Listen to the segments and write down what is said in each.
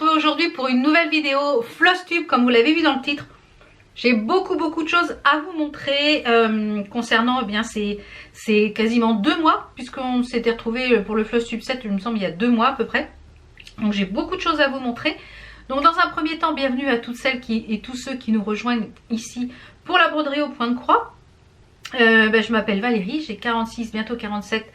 retrouver aujourd'hui pour une nouvelle vidéo Flosstube comme vous l'avez vu dans le titre. J'ai beaucoup de choses à vous montrer concernant, eh bien c'est quasiment 2 mois puisqu'on s'était retrouvé pour le Flosstube 7, il me semble il y a 2 mois à peu près. Donc j'ai beaucoup de choses à vous montrer. Donc dans un premier temps, bienvenue à toutes celles et tous ceux qui nous rejoignent ici pour la broderie au point de croix. Je m'appelle Valérie, j'ai 46, bientôt 47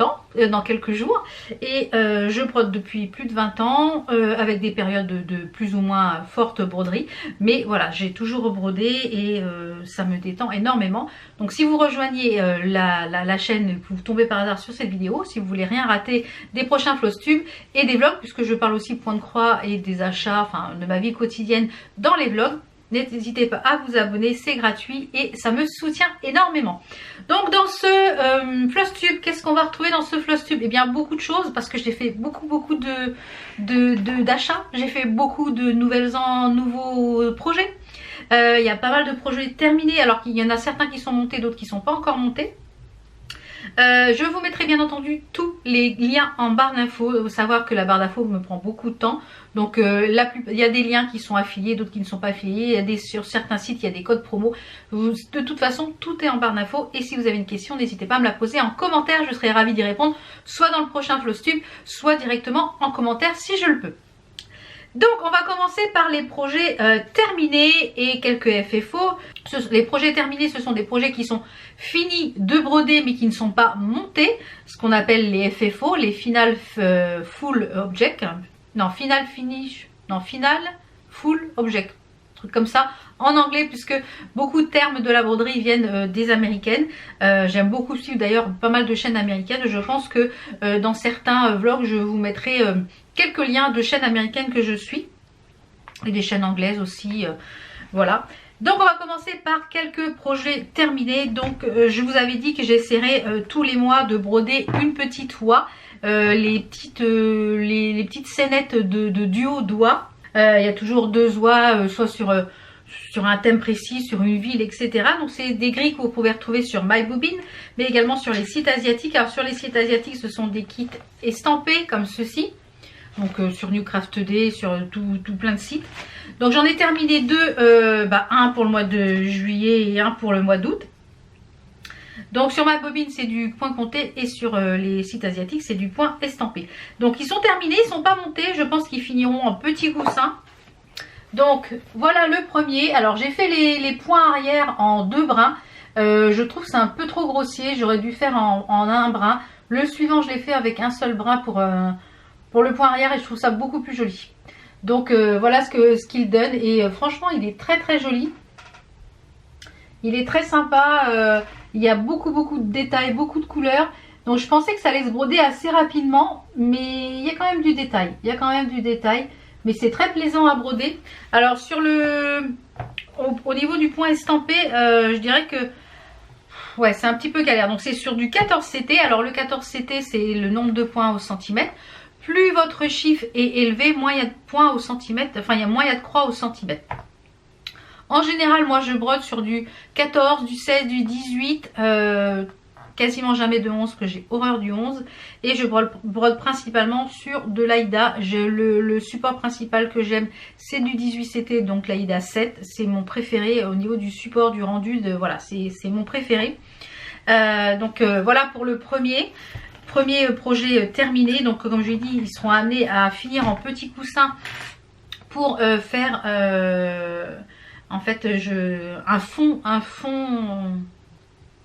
ans dans quelques jours et je brode depuis plus de 20 ans avec des périodes de plus ou moins fortes broderie, mais voilà, j'ai toujours brodé et ça me détend énormément. Donc si vous rejoignez la chaîne, que vous tombez par hasard sur cette vidéo, si vous voulez rien rater des prochains Flosstube et des vlogs, puisque je parle aussi point de croix et des achats, enfin de ma vie quotidienne dans les vlogs, n'hésitez pas à vous abonner, c'est gratuit et ça me soutient énormément. Donc dans ce Flosstube, qu'est-ce qu'on va retrouver dans ce Flosstube? Eh bien beaucoup de choses parce que j'ai fait beaucoup d'achats, j'ai fait beaucoup de nouveaux projets. Il y a pas mal de projets terminés alors qu'il y en a certains qui sont montés, d'autres qui ne sont pas encore montés. Je vous mettrai bien entendu tous les liens en barre d'infos. Il faut savoir que la barre d'infos me prend beaucoup de temps. Donc il y a des liens qui sont affiliés, d'autres qui ne sont pas affiliés. Il y a sur certains sites, il y a des codes promo. De toute façon, tout est en barre d'infos. Et si vous avez une question, n'hésitez pas à me la poser en commentaire. Je serai ravie d'y répondre, soit dans le prochain Flosstube, soit directement en commentaire si je le peux. Donc on va commencer par les projets terminés et quelques FFO. Les projets terminés, ce sont des projets qui sont finis de broder mais qui ne sont pas montés, ce qu'on appelle les FFO, les Final Full Object, non Final Finish, non Final Full Object, truc comme ça en anglais, puisque beaucoup de termes de la broderie viennent des américaines. J'aime beaucoup suivre d'ailleurs pas mal de chaînes américaines. Je pense que dans certains vlogs je vous mettrai quelques liens de chaînes américaines que je suis et des chaînes anglaises aussi, voilà. Donc on va commencer par quelques projets terminés. Donc je vous avais dit que j'essaierai tous les mois de broder une petite oie, les petites scénettes de duo d'oies. Il y a toujours 2 oies, soit sur un thème précis, sur une ville, etc. Donc c'est des grilles que vous pouvez retrouver sur MyBobbin, mais également sur les sites asiatiques. Alors sur les sites asiatiques, ce sont des kits estampés comme ceci. Donc sur NewCraft2D, sur tout plein de sites. Donc j'en ai terminé 2, un pour le mois de juillet et un pour le mois d'août. Donc sur MyBobbin c'est du point compté et sur les sites asiatiques c'est du point estampé. Donc ils sont terminés, ils ne sont pas montés, je pense qu'ils finiront en petits coussins. Donc voilà le premier. Alors j'ai fait les points arrière en 2 brins. Je trouve que c'est un peu trop grossier, j'aurais dû faire en un brin. Le suivant je l'ai fait avec un seul brin pour le point arrière et je trouve ça beaucoup plus joli. Donc voilà ce qu'il donne et franchement il est très joli. Il est très sympa, il y a beaucoup de détails, beaucoup de couleurs. Donc je pensais que ça allait se broder assez rapidement, mais il y a quand même du détail. Il y a quand même du détail, mais c'est très plaisant à broder. Alors sur au niveau du point estampé, je dirais que ouais, c'est un petit peu galère. Donc c'est sur du 14 CT. Alors le 14 CT c'est le nombre de points au centimètre. Plus votre chiffre est élevé, moins il y a de points au centimètre, enfin moins il y a de croix au centimètre. En général, moi je brode sur du 14, du 16, du 18, quasiment jamais de 11, que j'ai horreur du 11. Et je brode principalement sur de l'Aïda. Le support principal que j'aime, c'est du 18 CT, donc l'Aïda 7. C'est mon préféré au niveau du support, du rendu, voilà, c'est mon préféré. Voilà pour le premier projet terminé. Donc comme je l'ai dit, ils seront amenés à finir en petits coussins pour faire en fait un fond,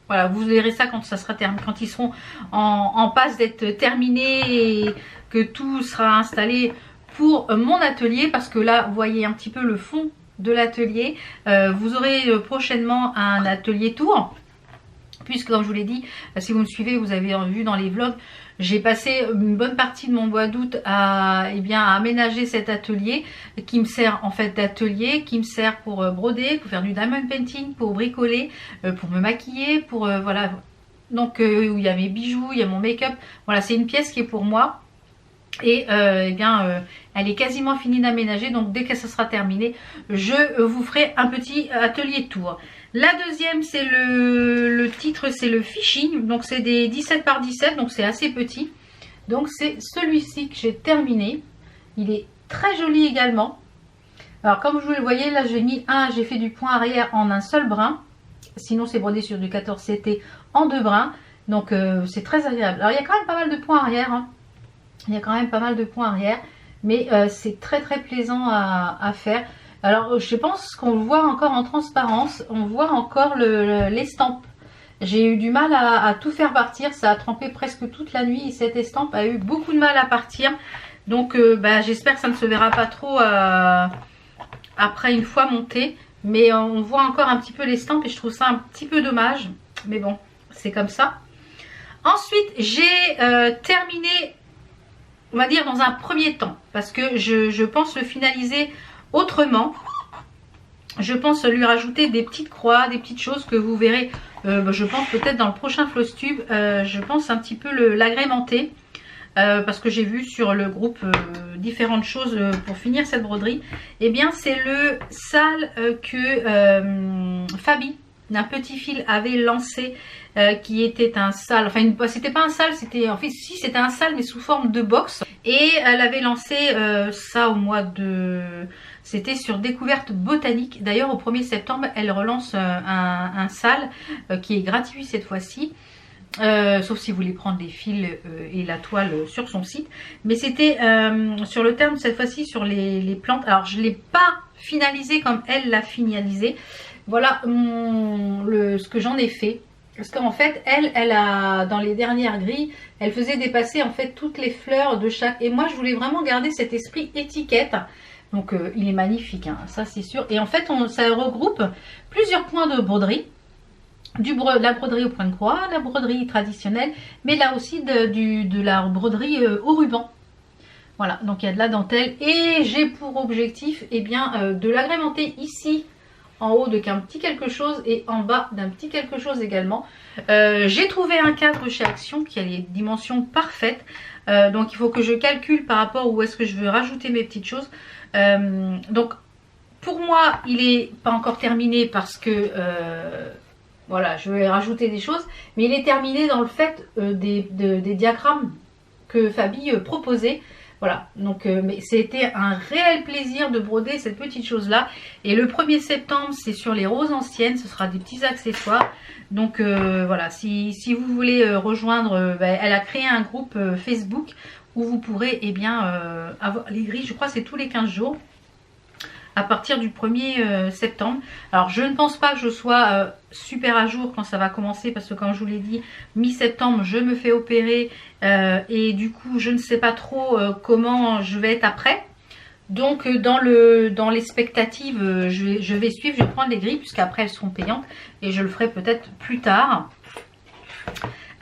voilà, vous verrez ça quand ça sera terminé, quand ils seront en passe d'être terminés et que tout sera installé pour mon atelier, parce que là vous voyez un petit peu le fond de l'atelier. Vous aurez prochainement un atelier tour, puisque comme je vous l'ai dit, si vous me suivez, vous avez vu dans les vlogs, j'ai passé une bonne partie de mon mois d'août à aménager cet atelier qui me sert en fait d'atelier, qui me sert pour broder, pour faire du diamond painting, pour bricoler, pour me maquiller, pour voilà. Donc où il y a mes bijoux, il y a mon make-up. Voilà, c'est une pièce qui est pour moi. Et elle est quasiment finie d'aménager, donc dès que ça sera terminé, je vous ferai un petit atelier tour. La deuxième, c'est le titre, c'est le fishing, donc c'est des 17 par 17, donc c'est assez petit. Donc c'est celui-ci que j'ai terminé. Il est très joli également. Alors comme vous le voyez, là j'ai fait du point arrière en un seul brin. Sinon c'est brodé sur du 14 CT en 2 brins. Donc c'est très agréable. Alors il y a quand même pas mal de points arrière. Hein. Il y a quand même pas mal de points arrière. Mais c'est très plaisant à faire. Alors je pense qu'on le voit encore en transparence. On voit encore l'estampe. J'ai eu du mal à tout faire partir. Ça a trempé presque toute la nuit. Et cette estampe a eu beaucoup de mal à partir. Donc j'espère que ça ne se verra pas trop après une fois monté. Mais on voit encore un petit peu l'estampe et je trouve ça un petit peu dommage. Mais bon, c'est comme ça. Ensuite, j'ai terminé, on va dire dans un premier temps. Parce que je pense le finaliser autrement. Je pense lui rajouter des petites croix, des petites choses que vous verrez. Je pense peut-être dans le prochain Flosstube. Je pense un petit peu l'agrémenter. Parce que j'ai vu sur le groupe différentes choses pour finir cette broderie. Eh bien c'est le sale que Fabi d'un petit fil avait lancé, qui était un sale, enfin c'était pas un sale, c'était en fait si c'était un sale mais sous forme de box. Et elle avait lancé ça au mois de... C'était sur Découverte Botanique. D'ailleurs au 1er septembre elle relance un sale qui est gratuit cette fois-ci. Sauf si vous voulez prendre les fils et la toile sur son site. Mais c'était sur le terme cette fois-ci sur les plantes. Alors je ne l'ai pas finalisé comme elle l'a finalisé. Voilà ce que j'en ai fait. Parce qu'en fait elle a dans les dernières grilles, elle faisait dépasser en fait toutes les fleurs de chaque. Et moi je voulais vraiment garder cet esprit étiquette. Donc il est magnifique, hein, ça c'est sûr. Et en fait ça regroupe plusieurs points de broderie. La broderie au point de croix, la broderie traditionnelle, mais là aussi de la broderie au ruban. Voilà, donc il y a de la dentelle et j'ai pour objectif de l'agrémenter ici en haut d'un petit quelque chose et en bas d'un petit quelque chose également. J'ai trouvé un cadre chez Action qui a les dimensions parfaites, donc il faut que je calcule par rapport où est-ce que je veux rajouter mes petites choses. Donc pour moi il n'est pas encore terminé parce que... voilà, je vais rajouter des choses, mais il est terminé dans le fait des diagrammes que Fabi proposait. Voilà, donc mais c'était un réel plaisir de broder cette petite chose-là. Et le 1er septembre, c'est sur les roses anciennes, ce sera des petits accessoires. Donc voilà, si vous voulez rejoindre, elle a créé un groupe Facebook où vous pourrez avoir les grilles, je crois que c'est tous les 15 jours. À partir du 1er septembre. Alors je ne pense pas que je sois super à jour quand ça va commencer parce que comme je vous l'ai dit, mi-septembre je me fais opérer et du coup je ne sais pas trop comment je vais être après. Donc dans les expectatives je vais suivre, je vais prendre les grilles puisqu'après elles seront payantes et je le ferai peut-être plus tard.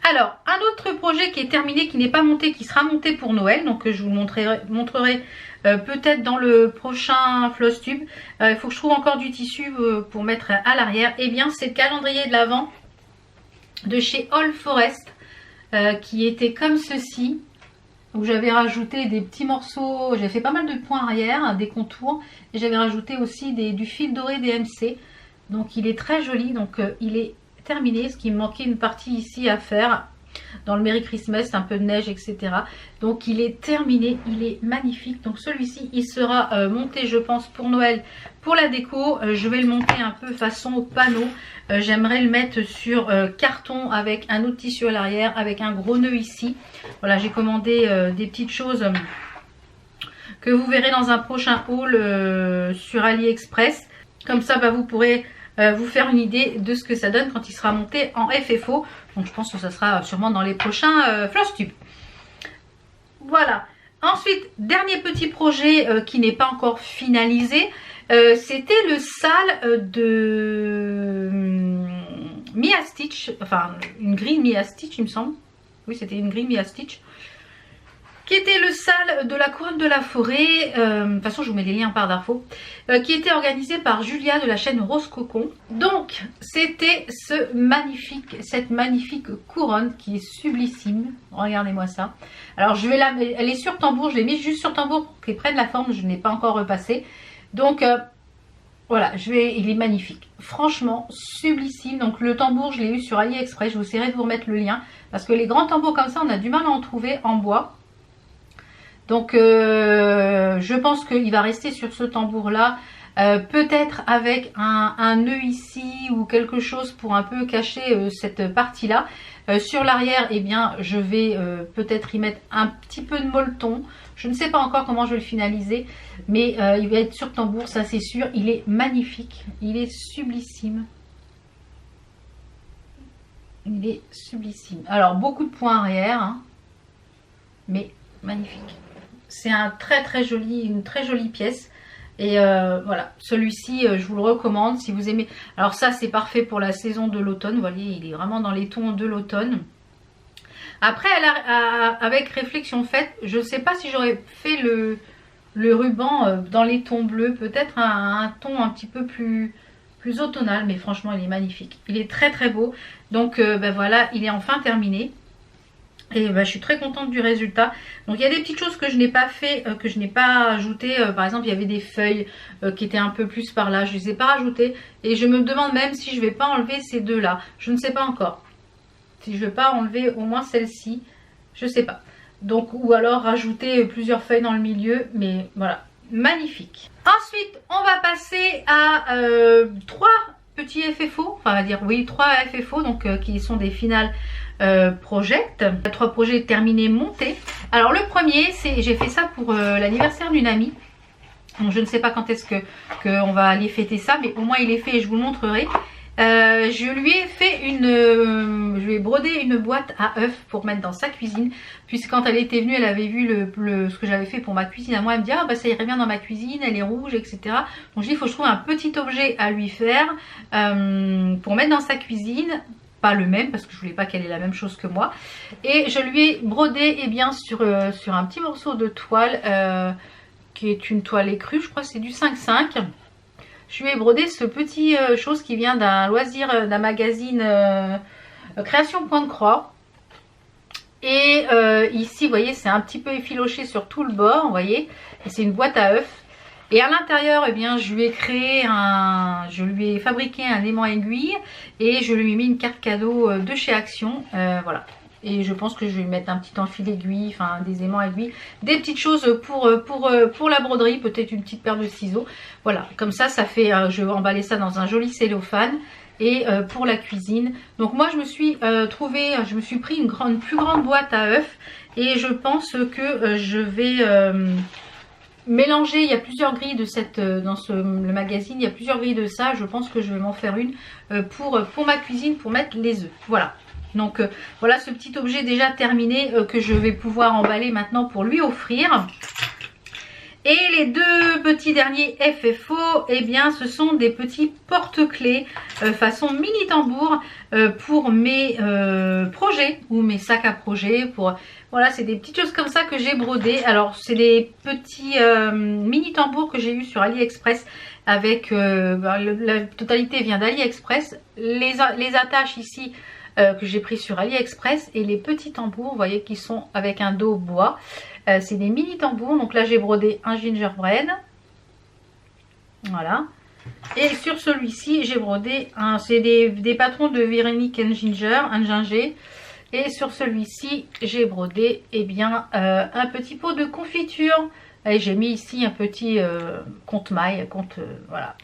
Alors, un autre projet qui est terminé, qui n'est pas monté, qui sera monté pour Noël. Donc, je vous montrerai peut-être dans le prochain Flosstube. Il faut que je trouve encore du tissu pour mettre à l'arrière. Eh bien, c'est le calendrier de l'Avent de chez All Forest qui était comme ceci. Où j'avais rajouté des petits morceaux, j'avais fait pas mal de points arrière, des contours. Et j'avais rajouté aussi du fil doré DMC. Donc, il est très joli. Donc, il est... terminé, ce qui me manquait une partie ici à faire dans le Merry Christmas, un peu de neige, etc. Donc il est terminé, il est magnifique. Donc celui-ci il sera monté je pense pour Noël, pour la déco. Je vais le monter un peu façon panneau. J'aimerais le mettre sur carton avec un autre tissu à l'arrière, avec un gros nœud ici. Voilà, j'ai commandé des petites choses que vous verrez dans un prochain haul sur AliExpress. Comme ça vous pourrez vous faire une idée de ce que ça donne quand il sera monté en FFO. Donc je pense que ça sera sûrement dans les prochains Flosstube. Voilà. Ensuite, dernier petit projet qui n'est pas encore finalisé. C'était le sale de Mia Stitch. Enfin, une grille Mia Stitch il me semble. Oui, c'était une grille Mia Stitch. Qui était le sale de la couronne de la forêt, de toute façon je vous mets les liens en barre d'infos, qui était organisé par Julia de la chaîne Rose Cocon. Donc c'était cette magnifique couronne qui est sublissime, regardez-moi ça. Alors je vais elle est sur tambour, je l'ai mise juste sur tambour pour qu'elle prenne la forme, je n'ai pas encore repassé. Donc voilà, il est magnifique, franchement sublissime. Donc le tambour je l'ai eu sur AliExpress, je vous essaierai de vous remettre le lien, parce que les grands tambours comme ça on a du mal à en trouver en bois. Donc je pense qu'il va rester sur ce tambour là, peut-être avec un nœud ici ou quelque chose pour un peu cacher cette partie là. Sur l'arrière, eh bien je vais peut-être y mettre un petit peu de molleton. Je ne sais pas encore comment je vais le finaliser, mais il va être sur tambour, ça c'est sûr. Il est magnifique, il est sublissime. Il est sublissime. Alors beaucoup de points arrière, hein, mais magnifique. C'est un une très jolie pièce. Et voilà, celui-ci, je vous le recommande si vous aimez. Alors ça, c'est parfait pour la saison de l'automne. Vous voyez, il est vraiment dans les tons de l'automne. Après, avec réflexion faite, je ne sais pas si j'aurais fait le ruban dans les tons bleus. Peut-être un ton un petit peu plus automnal, mais franchement, il est magnifique. Il est très très beau. Donc, ben voilà, il est enfin terminé. Et bah, je suis très contente du résultat. Donc il y a des petites choses que je n'ai pas fait, que je n'ai pas ajoutées. Par exemple, il y avait des feuilles qui étaient un peu plus par là. Je ne les ai pas rajoutées. Et je me demande même si je ne vais pas enlever ces deux là. Je ne sais pas encore. Si je ne vais pas enlever au moins celle-ci. Je ne sais pas. Donc ou alors rajouter plusieurs feuilles dans le milieu. Mais voilà, magnifique. Ensuite, on va passer à 3 petits FFO. Enfin, on va dire oui, 3 FFO. Donc qui sont des finales project, 3 projets terminés montés. Alors le premier, c'est, j'ai fait ça pour l'anniversaire d'une amie. Donc je ne sais pas quand est-ce que on va aller fêter ça, mais au moins il est fait et je vous le montrerai. Je lui ai fait je lui ai brodé une boîte à œufs pour mettre dans sa cuisine, puisque quand elle était venue, elle avait vu ce que j'avais fait pour ma cuisine à moi. Elle me dit ah bah ça irait bien dans ma cuisine, elle est rouge, etc. Donc je dis il faut que je trouve un petit objet à lui faire pour mettre dans sa cuisine. Pas le même parce que je voulais pas qu'elle ait la même chose que moi, et je lui ai brodé sur un petit morceau de toile qui est une toile écrue, je crois que c'est du 5,5. Je lui ai brodé ce petit chose qui vient d'un loisir, d'un magazine Création Point de Croix. Et ici vous voyez c'est un petit peu effiloché sur tout le bord, vous voyez, et c'est une boîte à œufs. Et à l'intérieur, eh bien, je lui ai fabriqué un aimant aiguille et je lui ai mis une carte cadeau de chez Action, voilà. Et je pense que je vais mettre un petit enfil aiguille, enfin des aimants aiguilles, des petites choses pour la broderie, peut-être une petite paire de ciseaux. Voilà, comme ça fait, je vais emballer ça dans un joli cellophane. Et pour la cuisine, donc moi je me suis pris une plus grande boîte à œufs et je pense que je vais mélanger. Il y a plusieurs grilles de le magazine, il y a plusieurs grilles de ça. Je pense que je vais m'en faire une pour ma cuisine, pour mettre les œufs. Voilà. Donc voilà ce petit objet déjà terminé que je vais pouvoir emballer maintenant pour lui offrir. Et les deux petits derniers FFO, eh bien ce sont des petits porte-clés façon mini tambour pour mes projets ou mes sacs à projets. Voilà, c'est des petites choses comme ça que j'ai brodées. Alors c'est des petits mini tambours que j'ai eu sur AliExpress avec la totalité vient d'AliExpress. Les attaches ici que j'ai pris sur AliExpress, et les petits tambours, vous voyez, qui sont avec un dos bois. C'est des mini tambours. Donc là j'ai brodé un gingerbread, voilà, et sur celui-ci j'ai brodé c'est des patrons de Véronique and Ginger, et sur celui-ci j'ai brodé un petit pot de confiture, et j'ai mis ici un petit compte-mailles, voilà,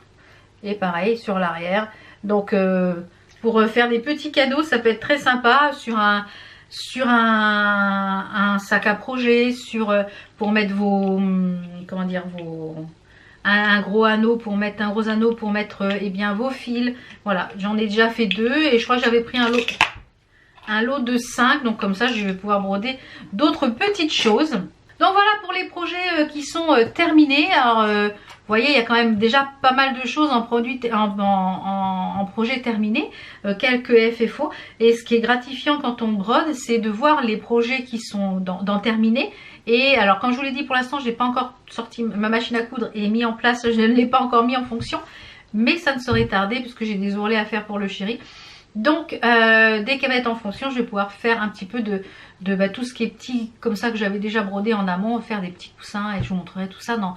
et pareil sur l'arrière. Donc pour faire des petits cadeaux, ça peut être très sympa sur un sac à projet, pour mettre un gros anneau, pour mettre un gros anneau, pour mettre vos fils. Voilà, j'en ai déjà fait 2 et je crois que j'avais pris un lot de 5, donc comme ça je vais pouvoir broder d'autres petites choses. Donc voilà pour les projets qui sont terminés. Alors vous voyez, il y a quand même déjà pas mal de choses en projet terminé, quelques FFO. Et ce qui est gratifiant quand on brode, c'est de voir les projets qui sont dans terminé. Et alors comme je vous l'ai dit, pour l'instant je n'ai pas encore sorti ma machine à coudre et mis en place, je ne l'ai pas encore mis en fonction, mais ça ne saurait tarder puisque j'ai des ourlets à faire pour le chéri. Donc dès qu'elle va être en fonction, je vais pouvoir faire un petit peu de tout ce qui est petit comme ça que j'avais déjà brodé en amont, faire des petits coussins, et je vous montrerai tout ça dans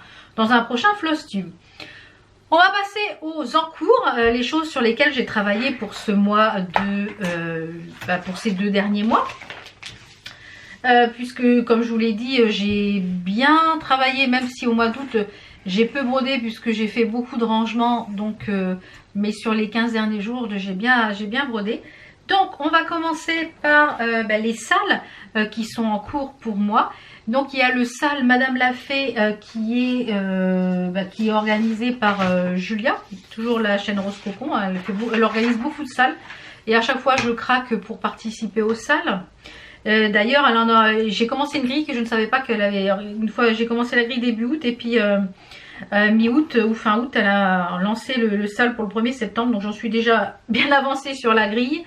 un prochain floss tube. On va passer aux encours, les choses sur lesquelles j'ai travaillé pour ce mois pour ces 2 derniers mois. puisque comme je vous l'ai dit, j'ai bien travaillé, même si au mois d'août j'ai peu brodé puisque j'ai fait beaucoup de rangements, donc mais sur les 15 derniers jours j'ai bien brodé. Donc on va commencer par les sâles qui sont en cours pour moi. Donc il y a le sâle Madame Lafay qui est organisé par Julia, toujours la chaîne Rose Cocon. Elle organise beaucoup de sâles et à chaque fois je craque pour participer aux sâles. D'ailleurs j'ai commencé une grille que je ne savais pas qu'elle avait. Une fois j'ai commencé la grille début août et puis mi-août ou fin août elle a lancé le sâle pour le 1er septembre. Donc j'en suis déjà bien avancée sur la grille.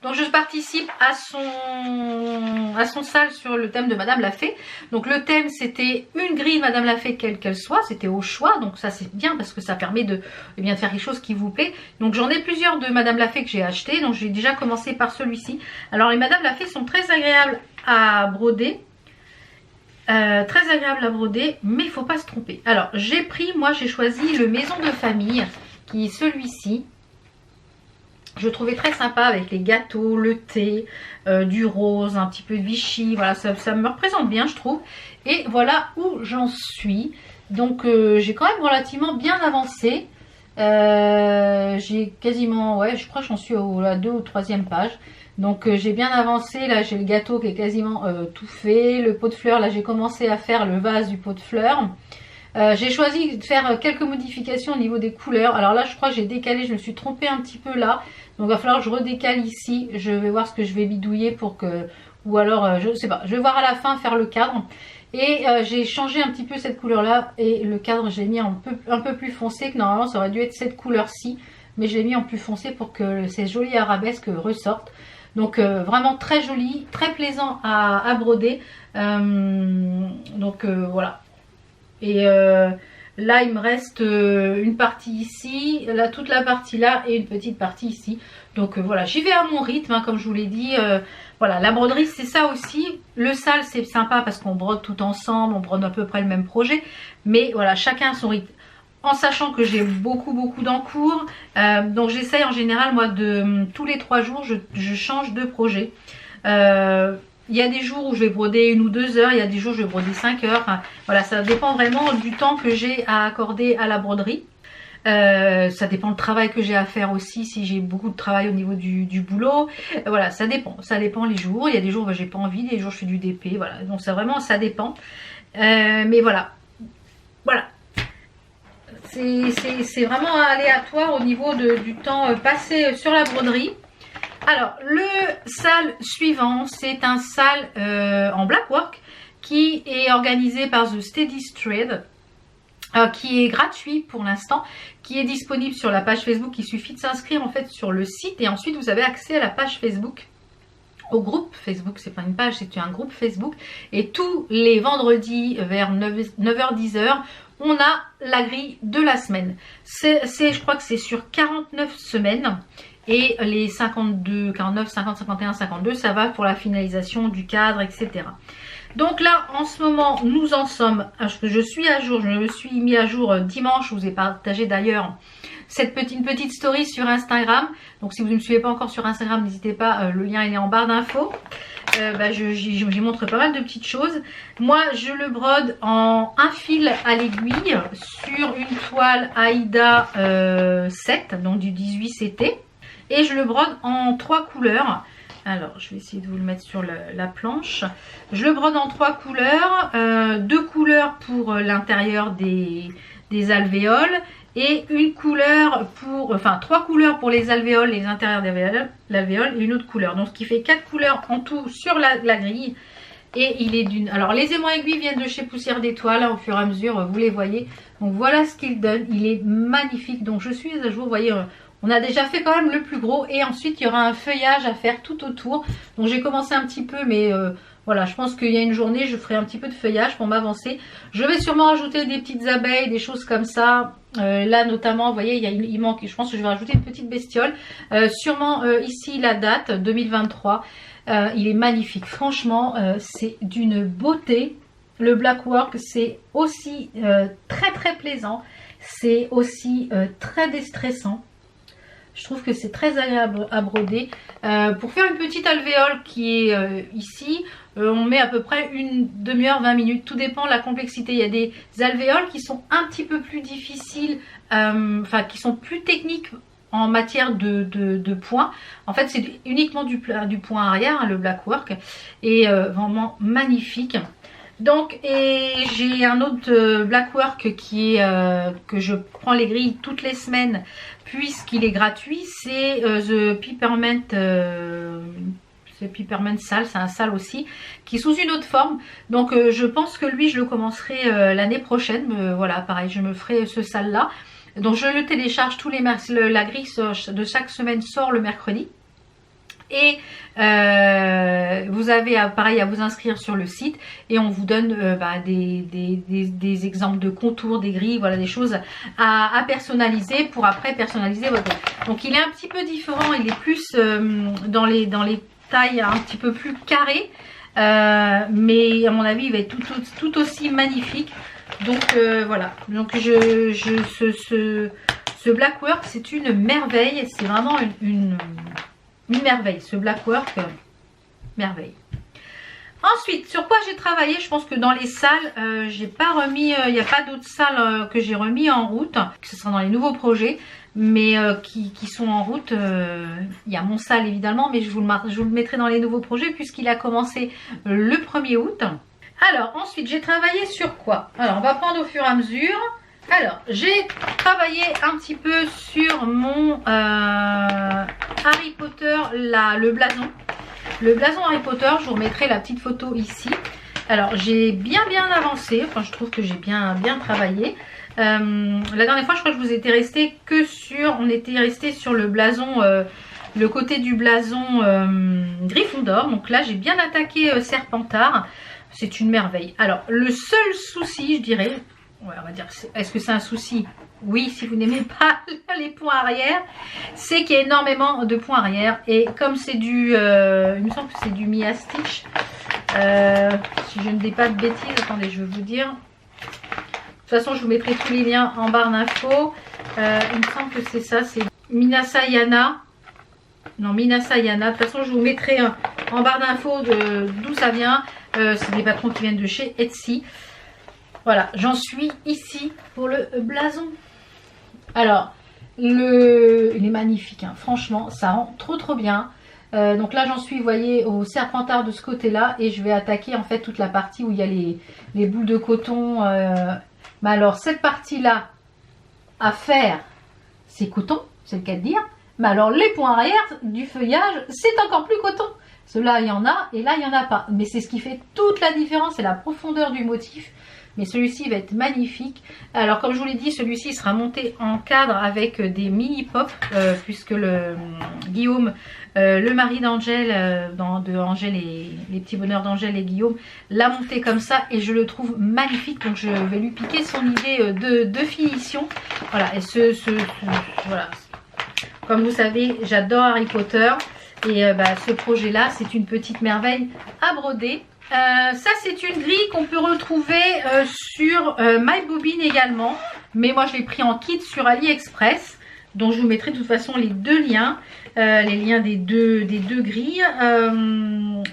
Donc je participe à son sâle sur le thème de Madame Lafay. Donc le thème c'était une grille de Madame Lafay quelle qu'elle soit, c'était au choix. Donc ça c'est bien parce que ça permet de faire quelque chose qui vous plaît. Donc j'en ai plusieurs de Madame Lafay que j'ai acheté. Donc j'ai déjà commencé par celui-ci. Alors les Madame Lafay sont très agréables à broder. Mais il ne faut pas se tromper. Alors j'ai choisi le Maison de Famille qui est celui-ci. Je trouvais très sympa avec les gâteaux, le thé, du rose, un petit peu de Vichy. Voilà, ça me représente bien, je trouve. Et voilà où j'en suis. Donc, j'ai quand même relativement bien avancé. J'ai quasiment, ouais, je crois que j'en suis à la 2 ou 3e page. Donc, j'ai bien avancé. Là, j'ai le gâteau qui est quasiment tout fait. Le pot de fleurs, là, j'ai commencé à faire le vase du pot de fleurs. J'ai choisi de faire quelques modifications au niveau des couleurs. Alors là je crois que j'ai décalé, je me suis trompée un petit peu là. Donc il va falloir que je redécale ici. Je vais voir ce que je vais bidouiller pour que... Ou alors je sais pas, je vais voir à la fin faire le cadre. Et j'ai changé un petit peu cette couleur là. Et le cadre je l'ai mis un peu plus foncé. Que normalement ça aurait dû être cette couleur-ci. Mais je l'ai mis en plus foncé pour que ces jolies arabesques ressortent. Donc vraiment très joli, très plaisant à broder. Voilà. Et là il me reste une partie ici, là toute la partie là et une petite partie ici. Donc voilà, j'y vais à mon rythme hein, comme je vous l'ai dit. Voilà, la broderie c'est ça aussi. Le sâle c'est sympa parce qu'on brode tout ensemble, on brode à peu près le même projet. Mais voilà, chacun a son rythme. En sachant que j'ai beaucoup d'encours. Donc j'essaye en général moi de tous les 3 jours je change de projet. Il y a des jours où je vais broder 1 ou 2 heures, il y a des jours où je vais broder 5 heures. Enfin, voilà, ça dépend vraiment du temps que j'ai à accorder à la broderie. Ça dépend du travail que j'ai à faire aussi, si j'ai beaucoup de travail au niveau du boulot. Voilà, ça dépend les jours. Il y a des jours où j'ai pas envie, des jours je fais du DP. Voilà, donc ça vraiment ça dépend. Mais voilà, c'est vraiment aléatoire au niveau du temps passé sur la broderie. Alors le sâle suivant c'est un sâle en blackwork qui est organisé par The Steady Thread, qui est gratuit pour l'instant, qui est disponible sur la page Facebook. Il suffit de s'inscrire en fait sur le site et ensuite vous avez accès à la page Facebook, au groupe Facebook. C'est pas une page, c'est un groupe Facebook, et tous les vendredis vers 9h-10h on a la grille de la semaine. Je crois que c'est sur 49 semaines. Et les 52, 49, 50, 51, 52, ça va pour la finalisation du cadre, etc. Donc là, en ce moment, nous en sommes, je suis à jour, je me suis mis à jour dimanche. Je vous ai partagé d'ailleurs une petite story sur Instagram. Donc si vous ne me suivez pas encore sur Instagram, n'hésitez pas, le lien il est en barre d'infos. J'y montre pas mal de petites choses. Moi, je le brode en un fil à l'aiguille sur une toile Aïda 7, donc du 18 CT. Et je le brode en 3 couleurs. Alors, je vais essayer de vous le mettre sur la planche. Je le brode en 3 couleurs. 2 couleurs pour l'intérieur des alvéoles. Et une couleur pour... Enfin, 3 couleurs pour les alvéoles, les intérieurs des alvéoles. Et une autre couleur. Donc, ce qui fait 4 couleurs en tout sur la grille. Et il est d'une... Alors, les aimants aiguilles viennent de chez Poussière d'Étoile. Hein, au fur et à mesure, vous les voyez. Donc, voilà ce qu'il donne. Il est magnifique. Donc, je suis à jour. Vous voyez... On a déjà fait quand même le plus gros et ensuite il y aura un feuillage à faire tout autour. Donc j'ai commencé un petit peu mais voilà, je pense qu'il y a une journée je ferai un petit peu de feuillage pour m'avancer. Je vais sûrement rajouter des petites abeilles, des choses comme ça. Là notamment, vous voyez, il manque, je pense que je vais rajouter une petite bestiole. Sûrement ici la date 2023. Il est magnifique, franchement c'est d'une beauté. Le blackwork c'est aussi très plaisant. C'est aussi très déstressant. Je trouve que c'est très agréable à broder. Pour faire une petite alvéole qui est ici, on met à peu près une demi-heure, 20 minutes. Tout dépend de la complexité. Il y a des alvéoles qui sont un petit peu plus difficiles, enfin qui sont plus techniques en matière de points. En fait, c'est uniquement du point arrière, hein, le blackwork, et vraiment magnifique. Donc, et j'ai un autre blackwork qui est que je prends les grilles toutes les semaines puisqu'il est gratuit. C'est The Peppermint. C'est Peppermint Sal, c'est un sal aussi qui est sous une autre forme. Donc, je pense que lui, je le commencerai l'année prochaine. Voilà, pareil, je me ferai ce sal là. Donc je le télécharge tous les mercredis, la grille de chaque semaine sort le mercredi. Et vous avez pareil à vous inscrire sur le site et on vous donne des exemples de contours, des grilles, voilà, des choses à personnaliser pour après personnaliser votre. Donc il est un petit peu différent, il est plus dans les tailles un petit peu plus carrées, mais à mon avis il va être tout aussi magnifique. Donc voilà, donc ce blackwork c'est une merveille, c'est vraiment une merveille, ce blackwork, merveille. Ensuite, sur quoi j'ai travaillé, je pense que dans les salles, j'ai pas remis, il n'y a pas d'autres salles que j'ai remis en route, que ce sera dans les nouveaux projets, mais qui sont en route. Il y a mon salle évidemment, mais je vous le mettrai dans les nouveaux projets puisqu'il a commencé le 1er août. Alors ensuite j'ai travaillé sur quoi? Alors on va prendre au fur et à mesure. Alors j'ai travaillé un petit peu sur mon Harry Potter, le blason. Le blason Harry Potter, je vous remettrai la petite photo ici. Alors j'ai bien avancé, enfin je trouve que j'ai bien travaillé. La dernière fois je crois que je vous étais resté que sur, on était resté sur le blason, le côté du blason Gryffondor. Donc là j'ai bien attaqué Serpentard. C'est une merveille. Alors, le seul souci, je dirais, ouais, on va dire, est-ce que c'est un souci? Oui, si vous n'aimez pas les points arrière, c'est qu'il y a énormément de points arrière. Et comme c'est du, il me semble que c'est du Mia Stitch, si je ne dis pas de bêtises, attendez, je vais vous dire. De toute façon, je vous mettrai tous les liens en barre d'infos. Il me semble que c'est ça, c'est Minasa Yana. Non, Minasa Yana. De toute façon, je vous mettrai en barre d'infos d'où ça vient. C'est des patrons qui viennent de chez Etsy. Voilà, j'en suis ici pour le blason. Alors, il est magnifique, hein. Franchement, ça rend trop bien. Donc là, j'en suis, vous voyez, au Serpentard de ce côté-là. Et je vais attaquer en fait toute la partie où il y a les boules de coton. Mais alors, cette partie-là, à faire, c'est coton, c'est le cas de dire. Mais alors, les points arrière du feuillage, c'est encore plus coton. Ceux-là, il y en a et là, il n'y en a pas. Mais c'est ce qui fait toute la différence, c'est la profondeur du motif. Mais celui-ci va être magnifique. Alors, comme je vous l'ai dit, celui-ci sera monté en cadre avec des mini-pops, puisque Guillaume, le mari d'Angèle, de Angèle et les petits bonheurs d'Angèle et Guillaume, l'a monté comme ça et je le trouve magnifique. Donc, je vais lui piquer son idée de finition. Voilà, et voilà. Comme vous savez, j'adore Harry Potter. Et ce projet-là, c'est une petite merveille à broder. Ça, c'est une grille qu'on peut retrouver sur MyBobine également. Mais moi, je l'ai pris en kit sur AliExpress. Donc, je vous mettrai de toute façon les deux liens. Les liens des deux grilles.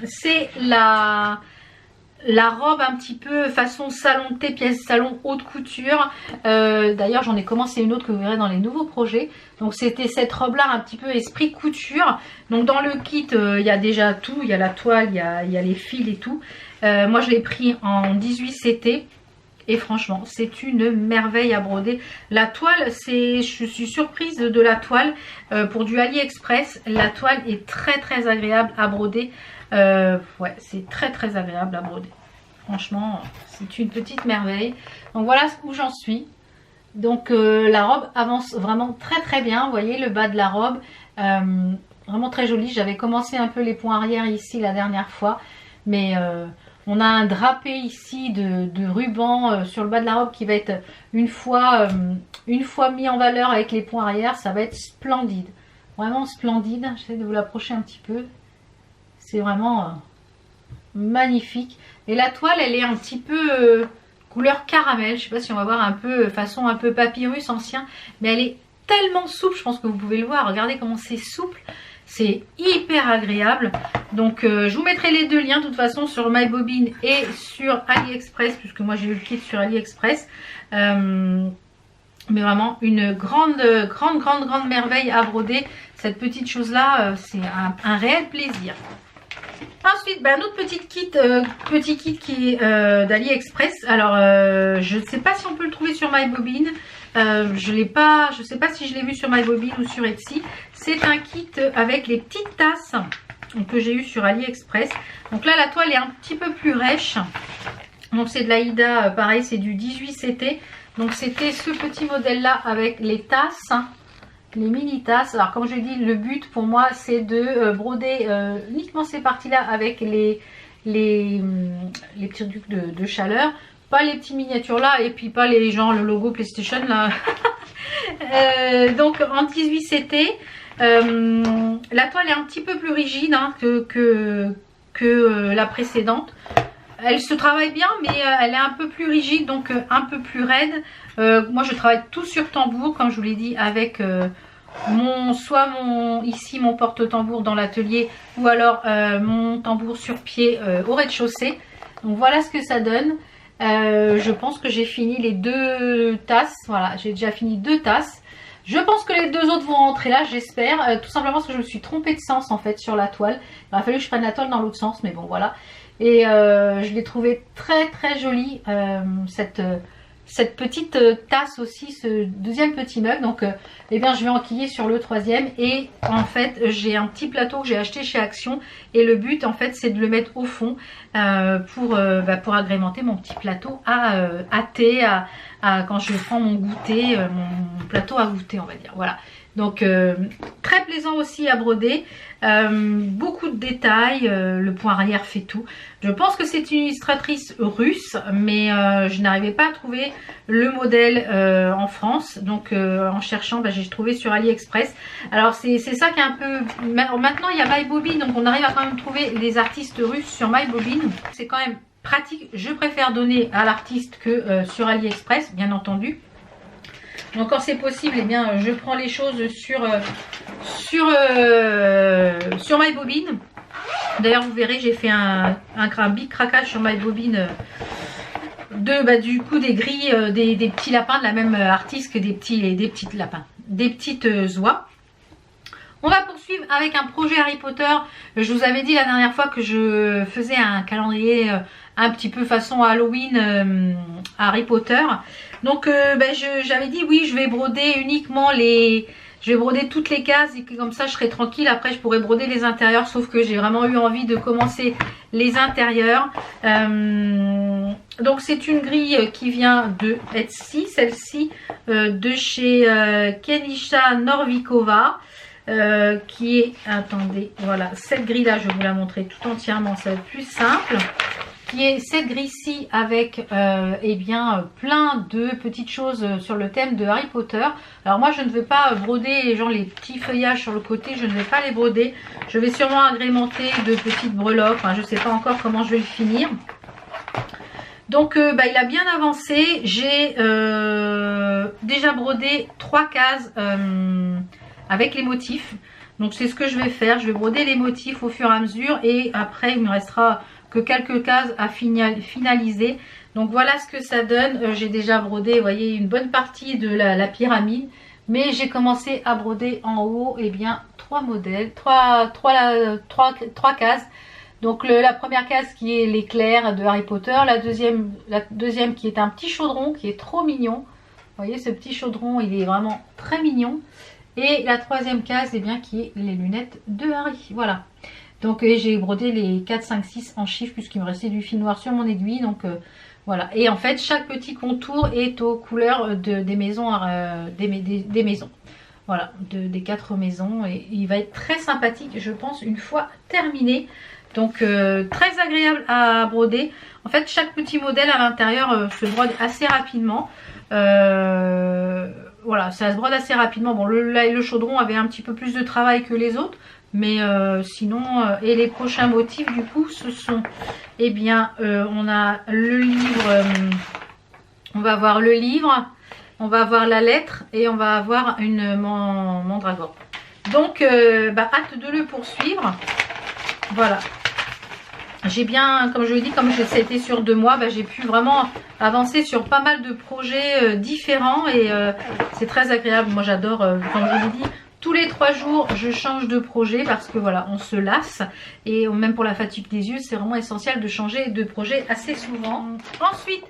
C'est la robe un petit peu façon salon de thé, pièce salon haute couture. D'ailleurs j'en ai commencé une autre que vous verrez dans les nouveaux projets. Donc c'était cette robe là un petit peu esprit couture. Donc dans le kit il y a déjà tout, il y a la toile, il y a les fils et tout. Moi je l'ai pris en 18 CT et franchement c'est une merveille à broder. La toile, je suis surprise de la toile pour du AliExpress. La toile est très agréable à broder. Ouais, c'est très agréable à broder. Franchement, c'est une petite merveille. Donc voilà où j'en suis. Donc la robe avance vraiment très bien. Vous voyez le bas de la robe, vraiment très joli. J'avais commencé un peu les points arrière ici la dernière fois, mais on a un drapé ici de ruban sur le bas de la robe qui va être une fois mis en valeur avec les points arrière. Ça va être splendide, vraiment splendide. J'essaie de vous l'approcher un petit peu. C'est vraiment magnifique. Et la toile, elle est un petit peu couleur caramel. Je sais pas si on va voir un peu façon un peu papyrus ancien. Mais elle est tellement souple, je pense que vous pouvez le voir, regardez comment c'est souple. C'est hyper agréable. Donc je vous mettrai les deux liens de toute façon sur MyBobine et sur AliExpress, puisque moi j'ai eu le kit sur AliExpress. Mais vraiment une grande merveille à broder. Cette petite chose là, c'est un réel plaisir. Ensuite, un autre petit kit qui est d'AliExpress. Alors je ne sais pas si on peut le trouver sur MyBobine. Je ne sais pas si je l'ai vu sur MyBobine ou sur Etsy. C'est un kit avec les petites tasses que j'ai eu sur AliExpress. Donc là la toile est un petit peu plus rêche. Donc c'est de l'Aïda, pareil, c'est du 18 CT. Donc c'était ce petit modèle là avec les tasses, les mini tasses. Alors comme je l'ai dit, le but pour moi c'est de broder uniquement ces parties là avec les petits trucs de chaleur, pas les petits miniatures là, et puis pas les genre le logo PlayStation là. Donc en 18 CT, la toile est un petit peu plus rigide hein, que la précédente. Elle se travaille bien, mais elle est un peu plus rigide, donc un peu plus raide. Moi je travaille tout sur tambour, comme je vous l'ai dit, avec ici mon porte-tambour dans l'atelier, ou alors mon tambour sur pied au rez-de-chaussée. Donc voilà ce que ça donne. Je pense que j'ai fini les 2 tasses. Voilà, j'ai déjà fini 2 tasses. Je pense que les 2 autres vont rentrer là, j'espère. Tout simplement parce que je me suis trompée de sens en fait sur la toile. Il a fallu que je prenne la toile dans l'autre sens, mais bon voilà. Et je l'ai trouvé très jolie, cette petite tasse aussi, ce deuxième petit mug. Donc eh bien je vais enquiller sur le 3e. Et en fait j'ai un petit plateau que j'ai acheté chez Action. Et le but en fait c'est de le mettre au fond pour agrémenter mon petit plateau à thé, quand je prends mon goûter, mon plateau à goûter on va dire. Voilà. Donc très plaisant aussi à broder, beaucoup de détails, le point arrière fait tout. Je pense que c'est une illustratrice russe, mais je n'arrivais pas à trouver le modèle en France. Donc en cherchant, j'ai trouvé sur AliExpress. Alors c'est ça qui est un peu... Maintenant il y a MyBobine, donc on arrive à quand même trouver des artistes russes sur MyBobine. C'est quand même pratique, je préfère donner à l'artiste que sur AliExpress, bien entendu. Donc quand c'est possible, eh bien, je prends les choses sur MyBobine. D'ailleurs, vous verrez, j'ai fait un big craquage sur MyBobine du coup des grilles, des petits lapins de la même artiste que des petits lapins, des petites oies. On va poursuivre avec un projet Harry Potter. Je vous avais dit la dernière fois que je faisais un calendrier un petit peu façon Halloween Harry Potter. Donc j'avais dit oui, je vais broder uniquement je vais broder toutes les cases et que comme ça je serai tranquille. Après je pourrais broder les intérieurs, sauf que j'ai vraiment eu envie de commencer les intérieurs. Donc c'est une grille qui vient de Etsy, celle-ci de chez Kenisha Norvikova. Qui est, attendez, voilà, cette grille là je vais vous la montrer tout entièrement, ça va être plus simple, qui est cette grille-ci avec eh bien plein de petites choses sur le thème de Harry Potter. Alors moi je ne vais pas broder genre les petits feuillages sur le côté, je ne vais pas les broder, je vais sûrement agrémenter de petites breloques, enfin je ne sais pas encore comment je vais le finir. Donc il a bien avancé, j'ai déjà brodé 3 cases avec les motifs. Donc c'est ce que je vais faire, je vais broder les motifs au fur et à mesure et après il me restera que quelques cases à finaliser. Donc voilà ce que ça donne. J'ai déjà brodé, vous voyez, une bonne partie de la pyramide, mais j'ai commencé à broder en haut, et bien 3 modèles, 3 cases. Donc la première case qui est l'éclair de Harry Potter, la deuxième qui est un petit chaudron qui est trop mignon. Vous voyez ce petit chaudron, il est vraiment très mignon. Et la 3e case, eh bien, qui est les lunettes de Harry. Voilà. Donc j'ai brodé les 4, 5, 6 en chiffres puisqu'il me restait du fil noir sur mon aiguille. Donc voilà. Et en fait, chaque petit contour est aux couleurs des maisons. Des maisons. Voilà, des 4 maisons. Et il va être très sympathique, je pense, une fois terminé. Donc très agréable à broder. En fait, chaque petit modèle à l'intérieur se brode assez rapidement. Voilà, ça se brode assez rapidement. Bon, le chaudron avait un petit peu plus de travail que les autres. Mais sinon, et les prochains motifs du coup, ce sont, eh bien, on a le livre, on va voir le livre, on va avoir la lettre et on va avoir une mandragore. Donc hâte de le poursuivre. Voilà. J'ai bien, comme je le dis, comme c'était sur 2 mois, j'ai pu vraiment avancer sur pas mal de projets différents et c'est très agréable. Moi j'adore, comme je vous l'ai dit, tous les 3 jours je change de projet parce que voilà, on se lasse et même pour la fatigue des yeux, c'est vraiment essentiel de changer de projet assez souvent. Ensuite,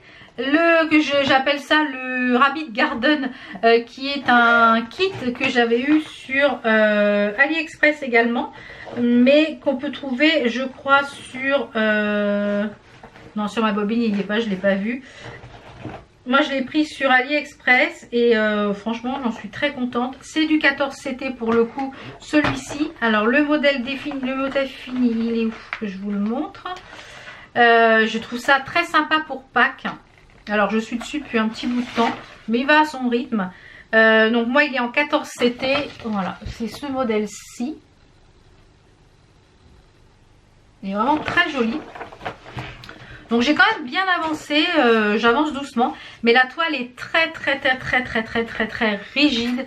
j'appelle ça le Rabbit Garden qui est un kit que j'avais eu sur AliExpress également, mais qu'on peut trouver je crois sur non, sur ma bobine il n'est pas, je l'ai pas vu. Moi je l'ai pris sur AliExpress et franchement j'en suis très contente. C'est du 14CT pour le coup, celui-ci. Alors le modèle fini il est où que je vous le montre. Je trouve ça très sympa pour Pâques. Alors je suis dessus depuis un petit bout de temps, mais il va à son rythme. Donc moi il est en 14CT. Voilà, c'est ce modèle-ci. Il est vraiment très joli. Donc j'ai quand même bien avancé, j'avance doucement, mais la toile est très rigide,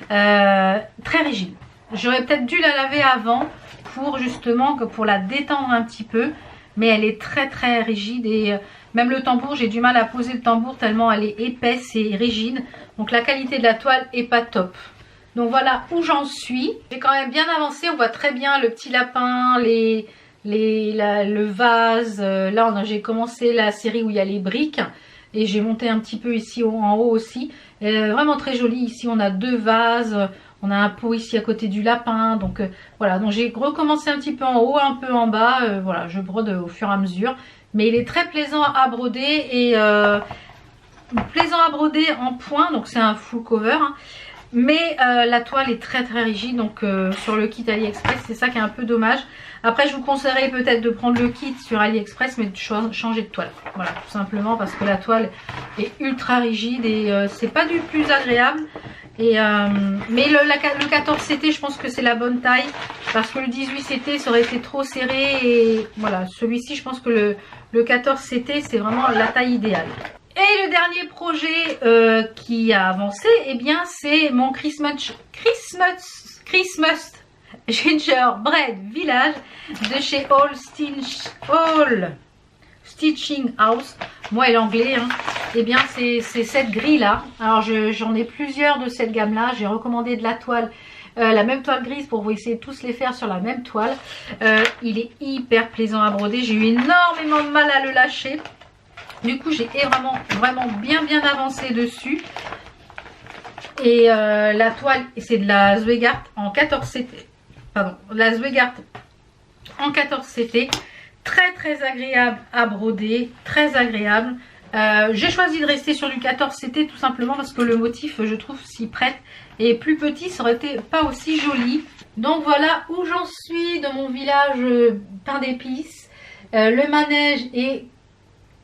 très rigide. J'aurais peut-être dû la laver avant pour justement pour la détendre un petit peu, mais elle est très rigide et même le tambour, j'ai du mal à poser le tambour tellement elle est épaisse et rigide. Donc la qualité de la toile est pas top. Donc voilà où j'en suis. J'ai quand même bien avancé, on voit très bien le petit lapin, le vase. Là j'ai commencé la série où il y a les briques et j'ai monté un petit peu ici en haut aussi. Vraiment très joli. Ici on a 2 vases, on a un pot ici à côté du lapin. Donc voilà, donc j'ai recommencé un petit peu en haut, un peu en bas. Voilà, je brode au fur et à mesure, mais il est très plaisant à broder et plaisant à broder en point. Donc c'est un full cover hein. Mais la toile est très rigide, donc sur le kit AliExpress, c'est ça qui est un peu dommage. Après, je vous conseillerais peut-être de prendre le kit sur AliExpress, mais de changer de toile. Voilà, tout simplement parce que la toile est ultra rigide et c'est pas du plus agréable. Et, mais le 14CT, je pense que c'est la bonne taille parce que le 18CT, ça aurait été trop serré. Et voilà, celui-ci, je pense que le 14CT, c'est vraiment la taille idéale. Et le dernier projet qui a avancé, eh bien c'est mon Christmas Gingerbread Village de chez All Stitching House. Moi et l'anglais, hein. Eh bien c'est cette grille là. Alors j'en ai plusieurs de cette gamme là. J'ai recommandé de la toile. La même toile grise pour vous essayer de tous les faire sur la même toile. Il est hyper plaisant à broder. J'ai eu énormément de mal à le lâcher. Du coup j'ai vraiment bien avancé dessus. Et la toile c'est de la Zweigart en 14CT. Pardon, la Zweigart en 14CT. Très agréable à broder. Très agréable. J'ai choisi de rester sur du 14CT tout simplement parce que le motif je trouve s'y prête. Et plus petit ça aurait été pas aussi joli. Donc voilà où j'en suis dans mon village pain d'épices. Le manège est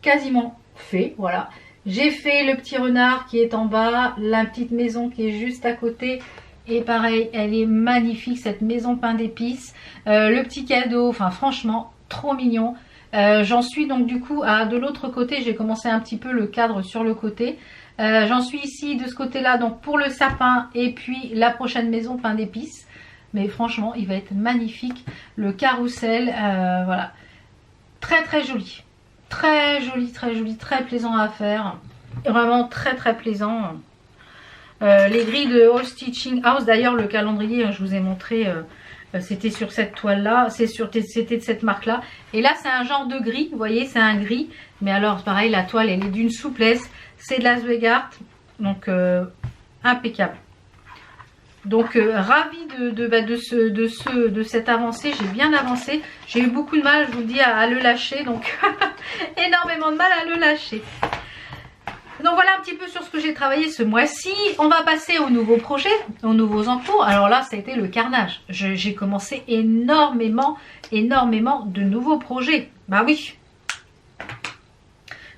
quasiment fait, voilà. J'ai fait le petit renard qui est en bas, la petite maison qui est juste à côté. Et pareil, elle est magnifique cette maison pain d'épices. Le petit cadeau, enfin franchement, trop mignon. J'en suis donc du coup de l'autre côté, j'ai commencé un petit peu le cadre sur le côté. J'en suis ici de ce côté-là, donc pour le sapin et puis la prochaine maison pain d'épices. Mais franchement, il va être magnifique. Le carrousel, voilà. Très joli. Très joli, très plaisant à faire. Vraiment très plaisant. Les grilles de All Stitching House, d'ailleurs le calendrier, je vous ai montré, c'était sur cette toile là, c'était de cette marque là. Et là c'est un genre de gris, vous voyez c'est un gris. Mais alors pareil, la toile elle est d'une souplesse. C'est de la Zweigart, donc impeccable. Donc ravie de cette avancée, j'ai bien avancé. J'ai eu beaucoup de mal, je vous le dis, à le lâcher, donc énormément de mal à le lâcher. Donc voilà un petit peu sur ce que j'ai travaillé ce mois-ci. On va passer aux nouveaux projets, aux nouveaux en cours. Alors là, ça a été le carnage. J'ai commencé énormément de nouveaux projets. Bah oui.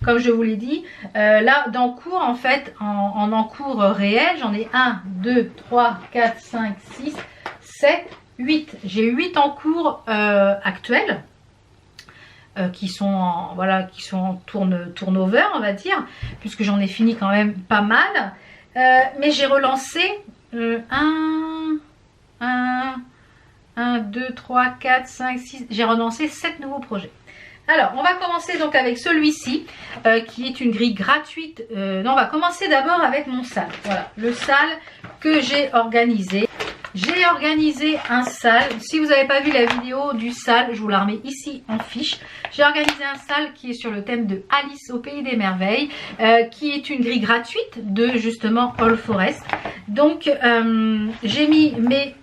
Comme je vous l'ai dit, là, dans cours, en fait, en encours réel, j'en ai 1, 2, 3, 4, 5, 6, 7, 8. J'ai 8 encours actuels qui sont en turnover, on va dire, puisque j'en ai fini quand même pas mal. Mais j'ai relancé 1, 2, 3, 4, 5, 6. J'ai relancé 7 nouveaux projets. Alors, on va commencer donc avec celui-ci, qui est une grille gratuite. Non, on va commencer d'abord avec mon sale. Voilà, le sale que j'ai organisé. J'ai organisé un sale. Si vous n'avez pas vu la vidéo du sale, je vous la remets ici en fiche. J'ai organisé un sale qui est sur le thème de Alice au Pays des Merveilles, qui est une grille gratuite de justement All Forest. Donc, j'ai mis mes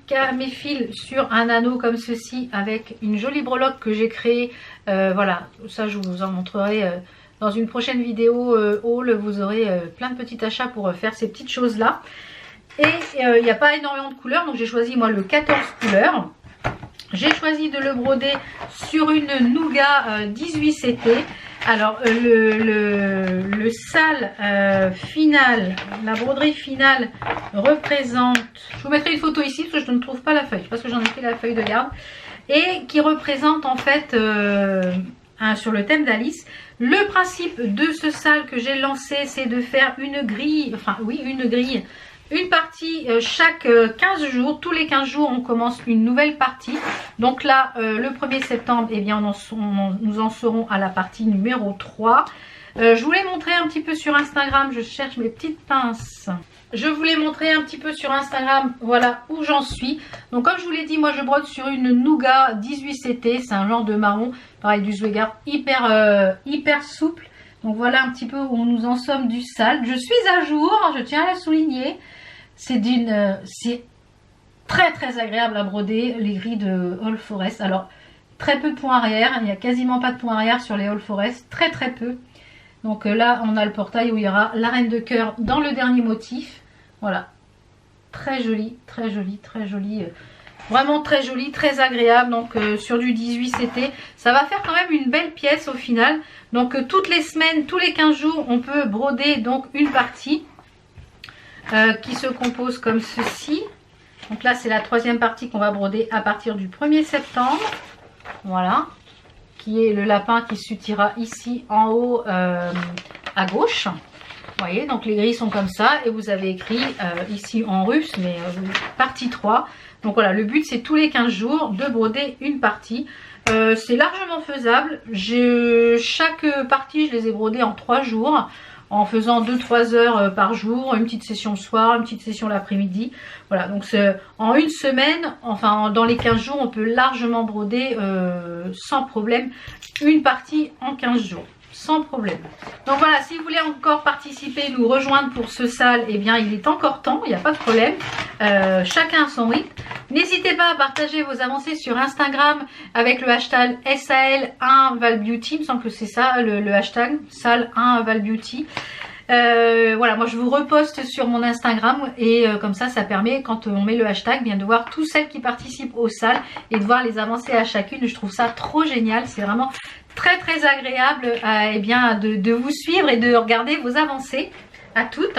fils sur un anneau comme ceci avec une jolie breloque que j'ai créée. Voilà, ça je vous en montrerai dans une prochaine vidéo haul. Vous aurez plein de petits achats pour faire ces petites choses là. Et il n'y a pas énormément de couleurs, donc j'ai choisi moi le 14 couleurs. J'ai choisi de le broder sur une Nougat 18 CT. Alors le sale final, la broderie finale représente, je vous mettrai une photo ici parce que je ne trouve pas la feuille, parce que j'en ai fait la feuille de garde, et qui représente en fait sur le thème d'Alice. Le principe de ce sale que j'ai lancé, c'est de faire une grille, enfin oui une grille, une partie chaque 15 jours. Tous les 15 jours on commence une nouvelle partie. Donc là le 1er septembre, eh bien nous en serons à la partie numéro 3. Je vous l'ai montré un petit peu sur Instagram. Je cherche mes petites pinces. Je vous l'ai montré un petit peu sur Instagram. Voilà où j'en suis. Donc comme je vous l'ai dit, moi je brode sur une Nougat 18 CT. C'est un genre de marron. Pareil, du Zweigart hyper souple. Donc voilà un petit peu où nous en sommes du sale. Je suis à jour, je tiens à le souligner. C'est très agréable à broder les grilles de All Forest. Alors très peu de points arrière, il n'y a quasiment pas de points arrière sur les All Forest, très peu. Donc là on a le portail où il y aura la reine de cœur dans le dernier motif. Voilà, très joli, vraiment très joli, très agréable. Donc sur du 18 CT, ça va faire quand même une belle pièce au final. Donc toutes les semaines, tous les 15 jours, on peut broder donc une partie. Qui se compose comme ceci. Donc là c'est la troisième partie qu'on va broder à partir du 1er septembre. Voilà, qui est le lapin qui s'utira ici en haut à gauche. Vous voyez, donc les grilles sont comme ça et vous avez écrit ici en russe, mais partie 3. Donc voilà, le but c'est tous les 15 jours de broder une partie. C'est largement faisable. Chaque partie je les ai brodées en 3 jours. En faisant 2-3 heures par jour, une petite session le soir, une petite session l'après-midi. Voilà, donc en une semaine, enfin dans les 15 jours, on peut largement broder sans problème une partie en 15 jours. Sans problème. Donc voilà, si vous voulez encore participer, nous rejoindre pour ce sale, eh bien il est encore temps, il n'y a pas de problème. Chacun à son rythme. N'hésitez pas à partager vos avancées sur Instagram avec le hashtag SAL1ValBeauty. Il me semble que c'est ça le hashtag SAL1ValBeauty. Voilà, moi je vous reposte sur mon Instagram et comme ça permet quand on met le hashtag bien de voir tous celles qui participent au sale et de voir les avancées à chacune. Je trouve ça trop génial, c'est vraiment très agréable eh bien de vous suivre et de regarder vos avancées à toutes.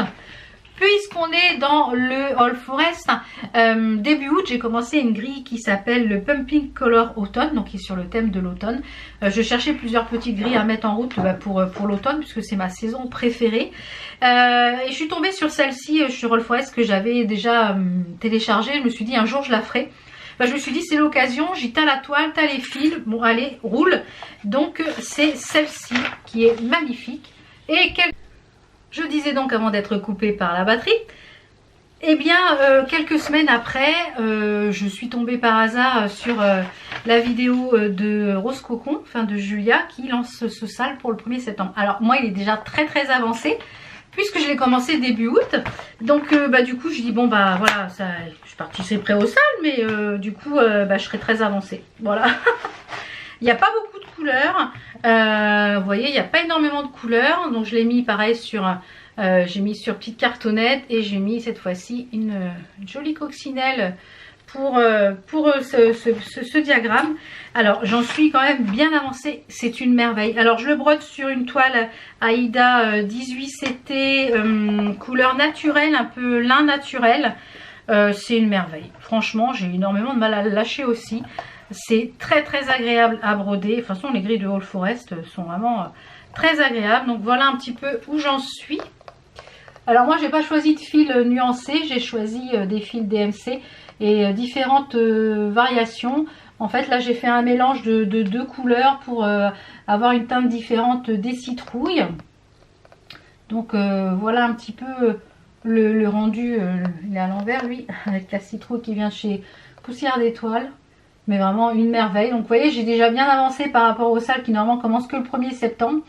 Puisqu'on est dans le All Forest, début août, j'ai commencé une grille qui s'appelle le Pumping Color Autumn, donc qui est sur le thème de l'automne. Je cherchais plusieurs petites grilles à mettre en route pour l'automne, puisque c'est ma saison préférée. Et je suis tombée sur celle-ci sur All Forest que j'avais déjà téléchargée. Je me suis dit un jour je la ferai. Je me suis dit c'est l'occasion, j'y t'as la toile, t'as les fils, bon allez, roule. Donc c'est celle-ci qui est magnifique. Et je disais donc avant d'être coupée par la batterie, eh bien quelques semaines après, je suis tombée par hasard sur la vidéo de Rose Cocon, enfin de Julia, qui lance ce sale pour le 1er septembre. Alors moi il est déjà très avancé, puisque je l'ai commencé début août. Donc du coup je dis bon voilà, ça, je suis partie c'est prêt au sale, mais du coup je serai très avancée. Voilà. Il n'y a pas beaucoup de couleurs. Vous voyez, il n'y a pas énormément de couleurs. Donc je l'ai mis pareil sur j'ai mis sur petite cartonnette et j'ai mis cette fois-ci une jolie coccinelle pour ce diagramme. Alors j'en suis quand même bien avancée, c'est une merveille. Alors je le brode sur une toile Aïda 18 CT couleur naturelle, un peu lin naturel. C'est une merveille. Franchement j'ai énormément de mal à le lâcher aussi. C'est très agréable à broder. De toute façon les grilles de All Forest sont vraiment très agréables. Donc voilà un petit peu où j'en suis. Alors moi j'ai pas choisi de fil nuancé, j'ai choisi des fils DMC et différentes variations. En fait là j'ai fait un mélange de deux couleurs pour avoir une teinte différente des citrouilles. Donc voilà un petit peu le rendu, il est à l'envers lui, avec la citrouille qui vient chez Poussière d'étoiles. Mais vraiment une merveille. Donc vous voyez j'ai déjà bien avancé par rapport aux salles qui normalement commencent que le 1er septembre.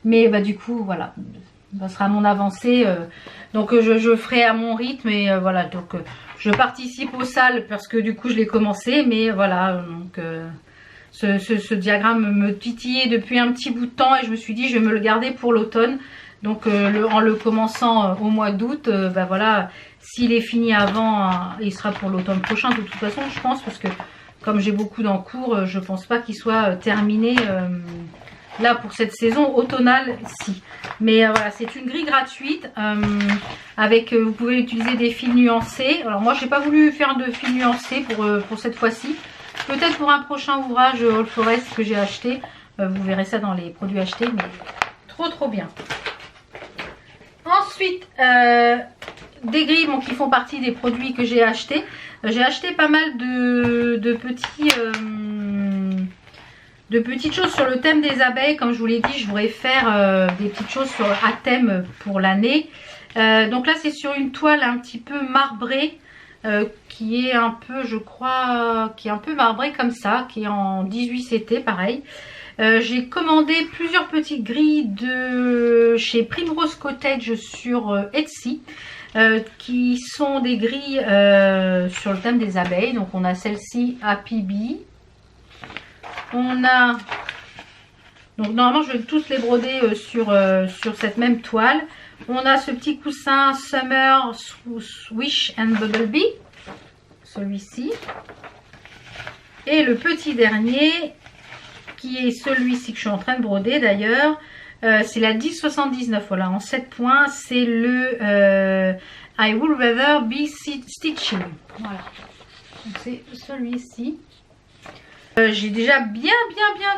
Mais bah, du coup voilà, ça sera mon avancée. Donc je ferai à mon rythme et voilà. Donc je participe aux salles parce que du coup je l'ai commencé. Mais voilà, donc ce diagramme me titillait depuis un petit bout de temps et je me suis dit je vais me le garder pour l'automne. Donc en le commençant au mois d'août, bah voilà, s'il est fini avant, il sera pour l'automne prochain de toute façon je pense, parce que comme j'ai beaucoup d'encours, je pense pas qu'il soit terminé là pour cette saison automnale si. Mais voilà, c'est une grille gratuite avec, vous pouvez utiliser des fils nuancés. Alors moi j'ai pas voulu faire de fils nuancés pour cette fois-ci. Peut-être pour un prochain ouvrage All Forest que j'ai acheté. Vous verrez ça dans les produits achetés, mais trop bien. Ensuite, des grilles bon, qui font partie des produits que j'ai achetés. J'ai acheté pas mal de petites choses sur le thème des abeilles. Comme je vous l'ai dit, je voudrais faire des petites choses à thème pour l'année. Donc là, c'est sur une toile un petit peu marbrée. Qui est un peu, je crois, qui est un peu marbrée comme ça. Qui est en 18 CT, pareil. J'ai commandé plusieurs petites grilles de chez Primrose Cottage sur Etsy. Qui sont des grilles sur le thème des abeilles. Donc on a celle-ci Happy Bee. On a, donc normalement je vais tous les broder sur cette même toile. On a ce petit coussin Summer Swish and Bumblebee, celui-ci. Et le petit dernier qui est celui-ci que je suis en train de broder d'ailleurs. C'est la 1079, voilà, en 7 points. C'est le I Would Rather Be Stitching. Voilà, c'est celui-ci. J'ai déjà bien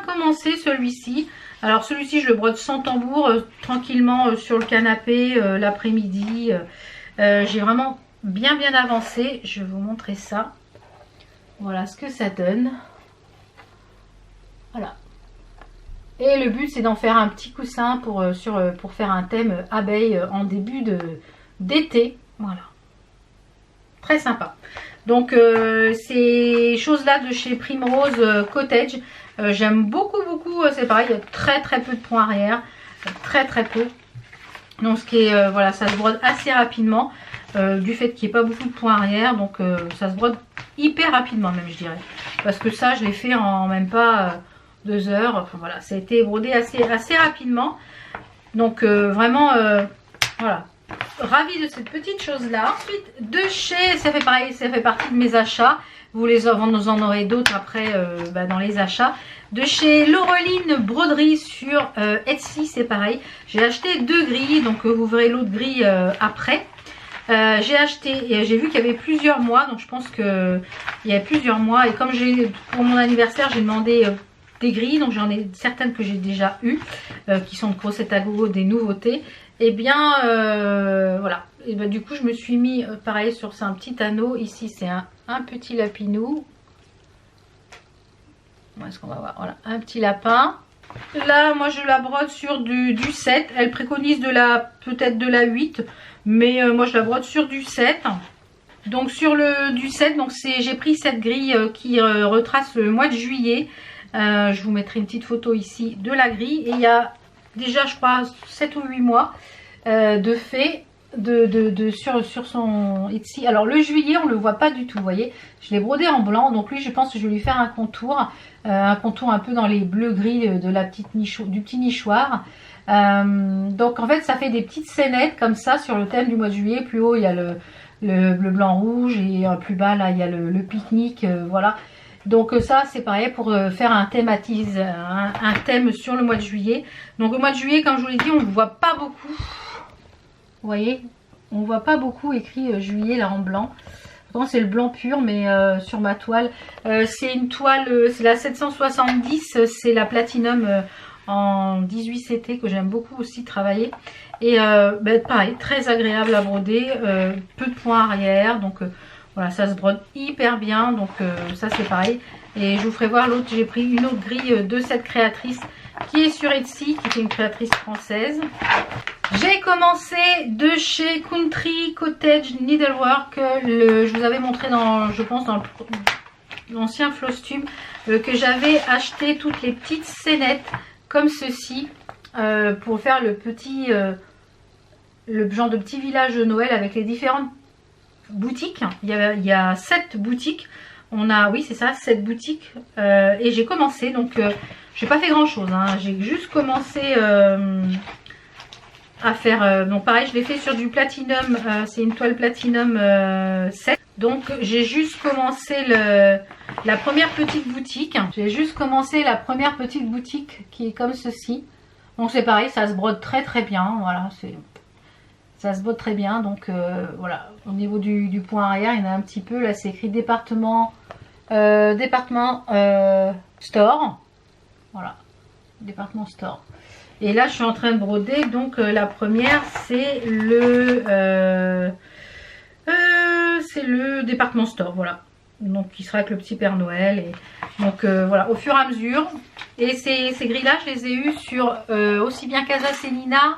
commencé celui-ci. Alors celui-ci, je le brode sans tambour, tranquillement sur le canapé l'après-midi. J'ai vraiment bien avancé. Je vais vous montrer ça. Voilà ce que ça donne. Voilà. Et le but c'est d'en faire un petit coussin pour faire un thème abeille en début d'été. Voilà. Très sympa. Donc ces choses là de chez Primrose Cottage. J'aime beaucoup. C'est pareil, il y a très peu de points arrière. Très peu. Donc ce qui est, voilà, ça se brode assez rapidement. Du fait qu'il n'y ait pas beaucoup de points arrière. Donc ça se brode hyper rapidement même je dirais. Parce que ça je l'ai fait en même pas 2 heures, enfin voilà, ça a été brodé assez rapidement. Donc vraiment voilà, ravie de cette petite chose là. Ensuite de chez, ça fait pareil, ça fait partie de mes achats. Vous en aurez d'autres après dans les achats. De chez Laureline Broderie sur Etsy, c'est pareil. J'ai acheté 2 grilles, donc vous verrez l'autre grille après. J'ai acheté et j'ai vu qu'il y avait plusieurs mois, donc je pense qu'il y a plusieurs mois. Et comme pour mon anniversaire, j'ai demandé des grilles, donc j'en ai certaines que j'ai déjà eues, qui sont de Crochet à Gogo, des nouveautés. Et bien voilà, et ben, du coup je me suis mis pareil sur un petit anneau. Ici c'est un petit lapinou. Est-ce qu'on va voir, voilà, un petit lapin. Là moi je la brode sur du 7. Elle préconise peut-être de la 8, mais moi je la brode sur du 7. Donc sur du 7, donc j'ai pris cette grille qui retrace le mois de juillet. Je vous mettrai une petite photo ici de la grille. Et il y a déjà je crois 7 ou 8 mois de fait sur son Etsy. Alors le juillet on le voit pas du tout, vous voyez. Je l'ai brodé en blanc, donc lui je pense que je vais lui faire un contour un peu dans les bleus gris de la petite du petit nichoir. Donc en fait ça fait des petites scénettes comme ça sur le thème du mois de juillet. Plus haut il y a le bleu blanc rouge et plus bas là il y a le pique-nique, voilà. Donc ça c'est pareil pour faire un thème sur le mois de juillet. Donc au mois de juillet, comme je vous l'ai dit, on ne voit pas beaucoup. Vous voyez, on ne voit pas beaucoup écrit juillet là en blanc. Pourtant c'est le blanc pur, mais sur ma toile. C'est une toile, c'est la 770, c'est la Platinum en 18CT que j'aime beaucoup aussi travailler. Et pareil, très agréable à broder, peu de points arrière, donc voilà, ça se brode hyper bien, donc ça c'est pareil. Et je vous ferai voir l'autre, j'ai pris une autre grille de cette créatrice qui est sur Etsy, qui est une créatrice française. J'ai commencé de chez Country Cottage Needlework, je vous avais montré dans, je pense, dans l'ancien Flosstube, que j'avais acheté toutes les petites scénettes comme ceci pour faire le petit, le genre de petit village de Noël avec les différentes boutiques. Il y a 7 boutiques. On a, oui c'est ça, 7 boutiques. Et j'ai commencé, donc j'ai pas fait grand chose, hein. J'ai juste commencé à faire, donc pareil je l'ai fait sur du platinum, c'est une toile platinum 7. Donc j'ai juste commencé la première petite boutique. J'ai juste commencé la première petite boutique qui est comme ceci. Donc c'est pareil, ça se brode très très bien, voilà, ça se brode très bien. Donc voilà, au niveau du point arrière, il y en a un petit peu, là c'est écrit département store, voilà, département store. Et là je suis en train de broder, donc la première c'est le département store, voilà, donc qui sera avec le petit Père Noël. Et donc voilà, au fur et à mesure. Et ces grilles là je les ai eues sur aussi bien Casa Selina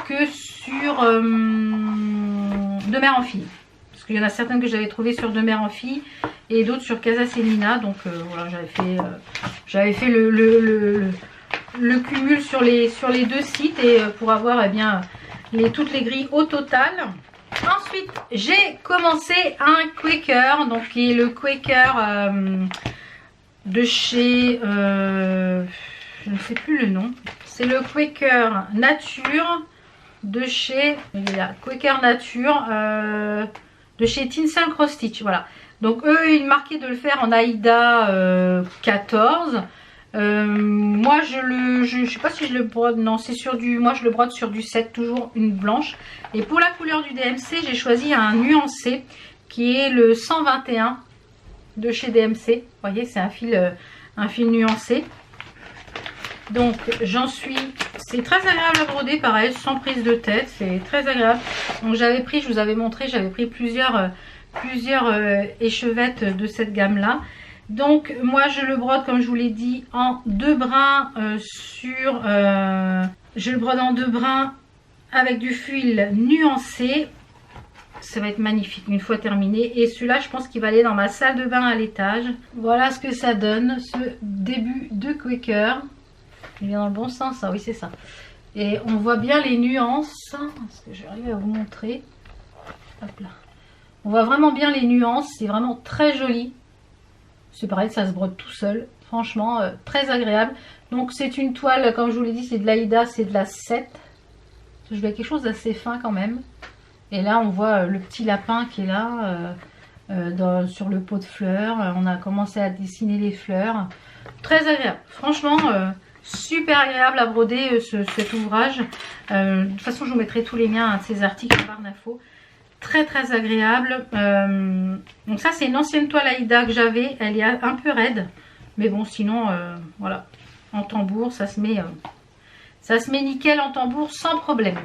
que sur De Mère en Fille, parce qu'il y en a certaines que j'avais trouvées sur De Mère en Fille et d'autres sur Casa Selina. Donc voilà, j'avais fait le cumul sur les deux sites, et pour avoir bien toutes les grilles au total. Ensuite j'ai commencé un Quaker, donc qui est le Quaker de chez je ne sais plus le nom, c'est le Quaker Nature de chez, il est là, Quaker Nature de chez Tinsel Cross Stitch, voilà. Donc eux ils marquaient de le faire en Aïda 14. Moi je sais pas si je le brode, non c'est sur du, moi je le brode sur du 7, toujours une blanche. Et pour la couleur du DMC j'ai choisi un nuancé qui est le 121 de chez DMC. Vous voyez, c'est un fil nuancé. Donc j'en suis, c'est très agréable à broder, pareil, sans prise de tête, c'est très agréable. Donc j'avais pris, je vous avais montré, j'avais pris plusieurs échevettes de cette gamme là. Donc moi je le brode, comme je vous l'ai dit, en 2 brins je le brode en 2 brins avec du fil nuancé. Ça va être magnifique une fois terminé. Et celui-là je pense qu'il va aller dans ma salle de bain à l'étage. Voilà ce que ça donne, ce début de Quaker. Il vient dans le bon sens, ça, oui c'est ça. Et on voit bien les nuances. Est-ce que j'arrive à vous montrer? Hop là. On voit vraiment bien les nuances, c'est vraiment très joli. C'est pareil, ça se brode tout seul. Franchement, très agréable. Donc c'est une toile, comme je vous l'ai dit, c'est de l'Aïda, c'est de la 7. Je voulais quelque chose d'assez fin quand même. Et là on voit le petit lapin qui est là sur le pot de fleurs. On a commencé à dessiner les fleurs. Très agréable. Franchement, super agréable à broder cet ouvrage. De toute façon je vous mettrai tous les liens de ces articles en barre d'infos. Très très agréable. Donc ça c'est une ancienne toile Aïda que j'avais. Elle est un peu raide. Mais bon sinon voilà. En tambour ça se met nickel en tambour sans problème.